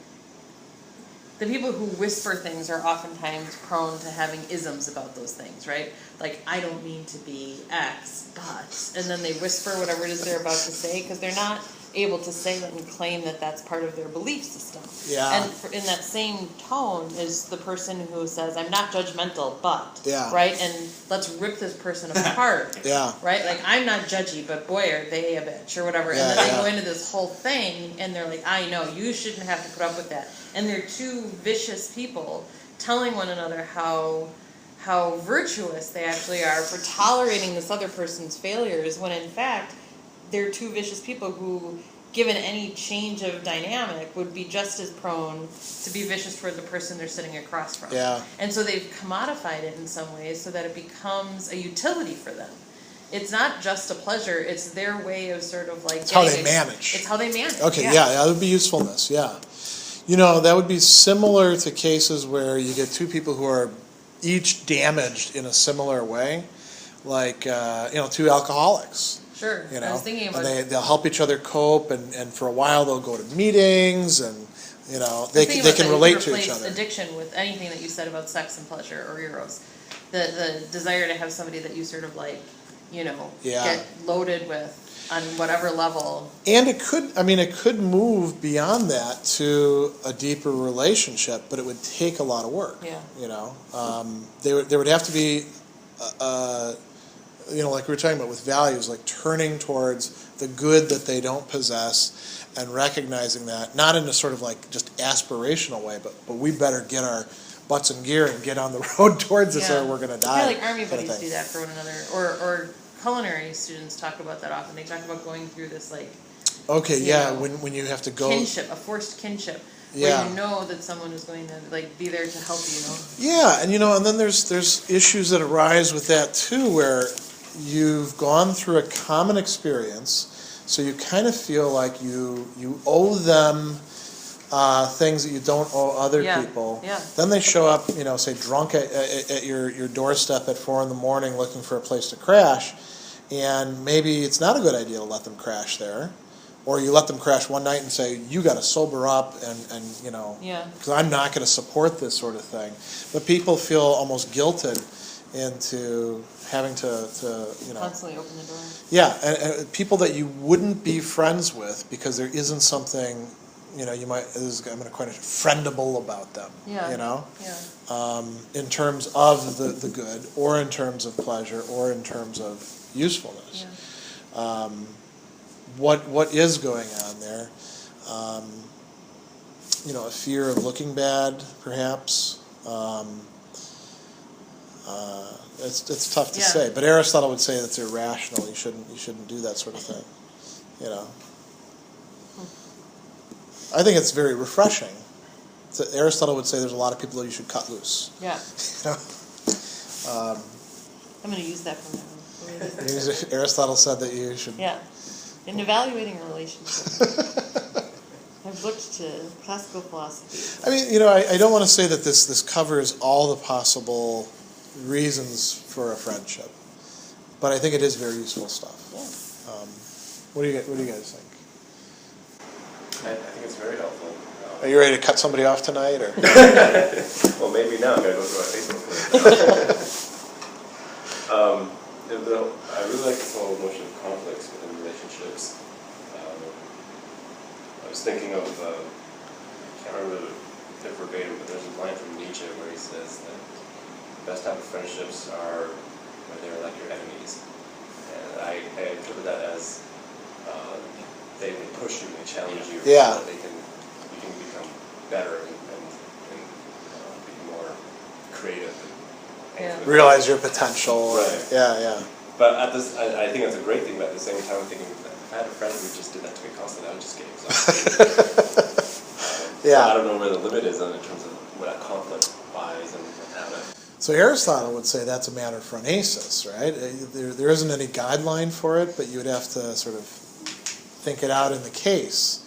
whisper things are oftentimes prone to having isms about those things, right? Like, I don't mean to be X, but, and then they whisper whatever it is they're about to say because they're not able to say it and claim that that's part of their belief system. Yeah. And in that same tone is the person who says, I'm not judgmental, but, yeah. right? And let's rip this person apart, yeah. right? Like, I'm not judgy, but boy, are they a bitch, or whatever. And then they go into this whole thing, and they're like, I know, you shouldn't have to put up with that. And they're two vicious people telling one another how virtuous they actually are for tolerating this other person's failures, when in fact, they're two vicious people who, given any change of dynamic, would be just as prone to be vicious toward the person they're sitting across from. Yeah. And so they've commodified it in some ways so that it becomes a utility for them. It's not just a pleasure, it's their way of sort of like... It's how they manage. It's how they manage. Okay, yeah, that would be usefulness, yeah. That would be similar to cases where you get two people who are each damaged in a similar way, like, two alcoholics. Sure, I was thinking about and they'll help each other cope, and for a while they'll go to meetings, and, they can relate to each other. Addiction with anything that you said about sex and pleasure or eros. The desire to have somebody that you sort of like, get loaded with on whatever level. And it could move beyond that to a deeper relationship, but it would take a lot of work. Yeah. There would have to be, like we were talking about with values, like turning towards the good that they don't possess and recognizing that, not in a sort of like just aspirational way, but we better get our butts in gear and get on the road towards this or we're going to die. Yeah, like army buddies do that for one another, or culinary students talk about that often. They talk about going through this like... Okay, when you have to go... Kinship, a forced kinship. Where you know that someone is going to like be there to help you, Yeah, and then there's issues that arise with that too, where you've gone through a common experience, so you kind of feel like you owe them things that you don't owe other people. Yeah. Then they show up, say drunk at your doorstep at 4 a.m. looking for a place to crash, and maybe it's not a good idea to let them crash there. Or you let them crash one night and say, you got to sober up and because I'm not going to support this sort of thing. But people feel almost guilted into having to constantly open the door. Yeah, and people that you wouldn't be friends with because there isn't something, I'm going to coin it, friendable about them. Yeah. In terms of the good, or in terms of pleasure, or in terms of usefulness. Yeah. what is going on there. A fear of looking bad, perhaps. It's tough to say, but Aristotle would say that's irrational. You shouldn't do that sort of thing. I think it's very refreshing. Aristotle would say there's a lot of people that you should cut loose. Yeah. I'm going to use that from now on. Aristotle said that you should. Yeah. In evaluating a relationship, I've looked to classical philosophy. I mean, I don't want to say that this covers all the possible reasons for a friendship, but I think it is very useful stuff. Yeah. What do you guys think? I think it's very helpful. Are you ready to cut somebody off tonight, or? Well, maybe now I'm going to go through my Facebook list. I really like this whole notion of conflicts within relationships. I was thinking of, I can't remember the verbatim, but there's a line from Nietzsche where he says that the best type of friendships are when they're like your enemies. And I interpret that as they push you, they challenge you, Yeah. so that you can become better and be more creative. And Realize your potential. Right. Yeah. But I think that's a great thing, but at the same time I'm thinking, if I had a friend who just did that to me constantly, I would just get exhausted. Yeah. So I don't know where the limit is in terms of what that conflict lies and how to... So Aristotle would say that's a matter of phronesis, right? There isn't any guideline for it, but you would have to sort of think it out in the case.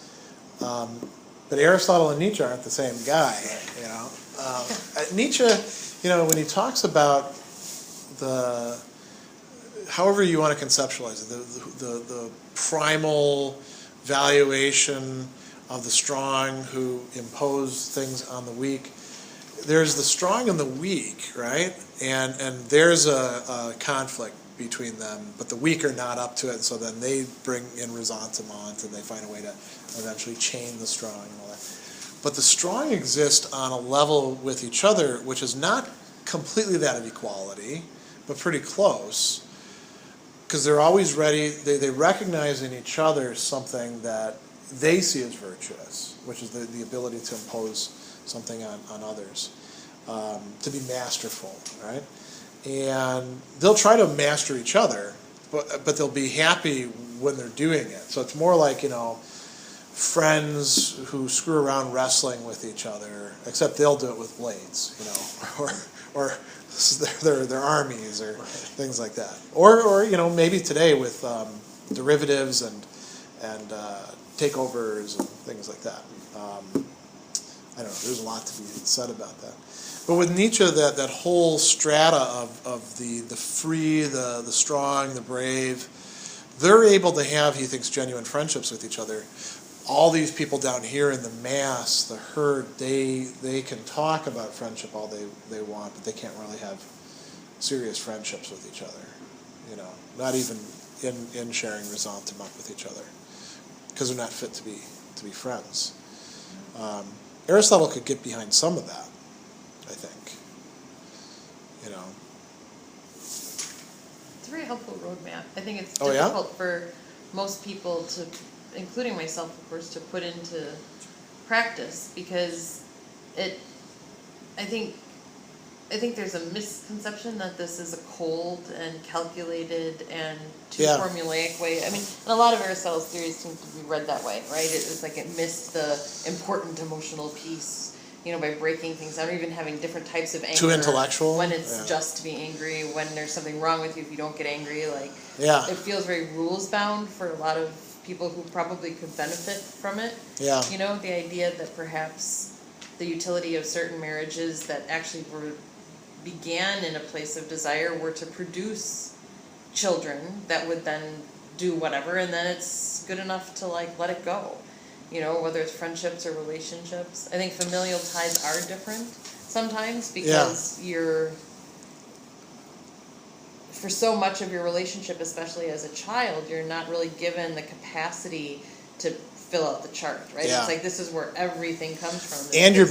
But Aristotle and Nietzsche aren't the same guy, Nietzsche, when he talks about however you want to conceptualize it, the primal valuation of the strong who impose things on the weak. There's the strong and the weak, right? And there's a conflict between them, but the weak are not up to it, so then they bring in resentment and they find a way to eventually chain the strong and all that. But the strong exist on a level with each other, which is not completely that of equality, but pretty close, because they're always ready, they recognize in each other something that they see as virtuous, which is the ability to impose something on others, to be masterful, right? And they'll try to master each other, but they'll be happy when they're doing it. So it's more like, friends who screw around wrestling with each other, except they'll do it with blades, or their armies or things like that. Or maybe today with derivatives and takeovers and things like that. I don't know, there's a lot to be said about that. But with Nietzsche, that whole strata of the free, the strong, the brave, they're able to have, he thinks, genuine friendships with each other. All these people down here in the mass, the herd, they can talk about friendship all they want, but they can't really have serious friendships with each other. Not even in sharing resentment with each other, because they're not fit to be friends. Aristotle could get behind some of that, I think. It's a very helpful roadmap. I think it's Oh, yeah? difficult for most people to, including myself, of course, to put into practice, because I think there's a misconception that this is a cold and calculated and too formulaic way. I mean, and a lot of Aristotle's theories seem to be read that way, right? It's like it missed the important emotional piece, by breaking things down, or even having different types of anger. Too intellectual? When it's just to be angry, when there's something wrong with you if you don't get angry. Yeah. It feels very rules-bound for a lot of people who probably could benefit from it. Yeah. The idea that perhaps the utility of certain marriages that actually began in a place of desire were to produce children that would then do whatever, and then it's good enough to let it go. Whether it's friendships or relationships. I think familial ties are different sometimes, because for so much of your relationship, especially as a child, you're not really given the capacity to fill out the chart, right? Yeah. It's like this is where everything comes from. And you're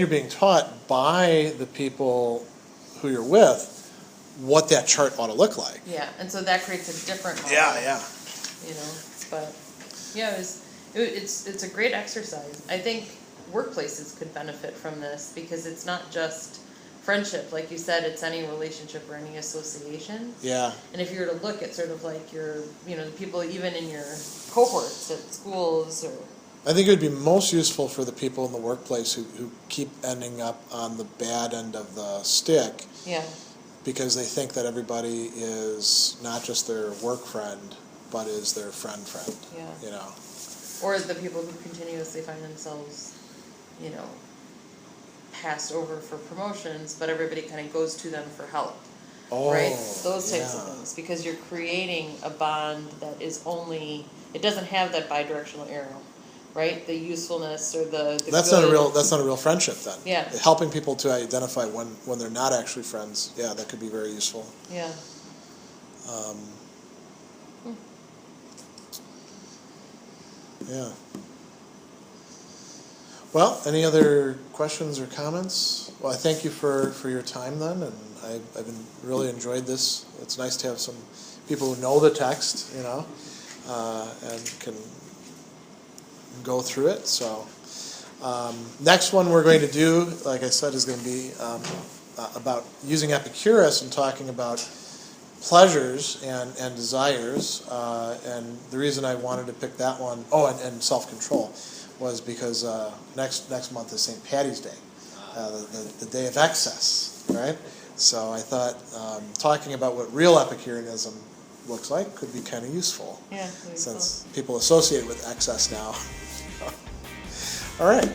being taught by the people who you're with what that chart ought to look like. Yeah, and so that creates a different model. Yeah. But Yeah, it's a great exercise. I think workplaces could benefit from this because it's not just friendship, like you said, it's any relationship or any association. Yeah. And if you were to look at sort of like your, the people even in your cohorts at schools or. I think it would be most useful for the people in the workplace who keep ending up on the bad end of the stick. Yeah. Because they think that everybody is not just their work friend, but is their friend. Yeah. Or the people who continuously find themselves, passed over for promotions, but everybody kind of goes to them for help. Oh, right? Those types yeah. of things. Because you're creating a bond that is it doesn't have that bidirectional arrow, right? The usefulness or the that's good. That's not a real friendship then. Yeah. Helping people to identify when they're not actually friends, yeah, that could be very useful. Yeah. Yeah. Well, any other questions or comments? Well, I thank you for your time then, and I've really enjoyed this. It's nice to have some people who know the text, and can go through it. So, next one we're going to do, like I said, is going to be about using Epicurus and talking about pleasures and desires. And the reason I wanted to pick that one, and self-control, was because next month is St. Patty's Day, the day of excess, right? So I thought talking about what real Epicureanism looks like could be kind of useful, Yeah, since people associate it with excess now. All right.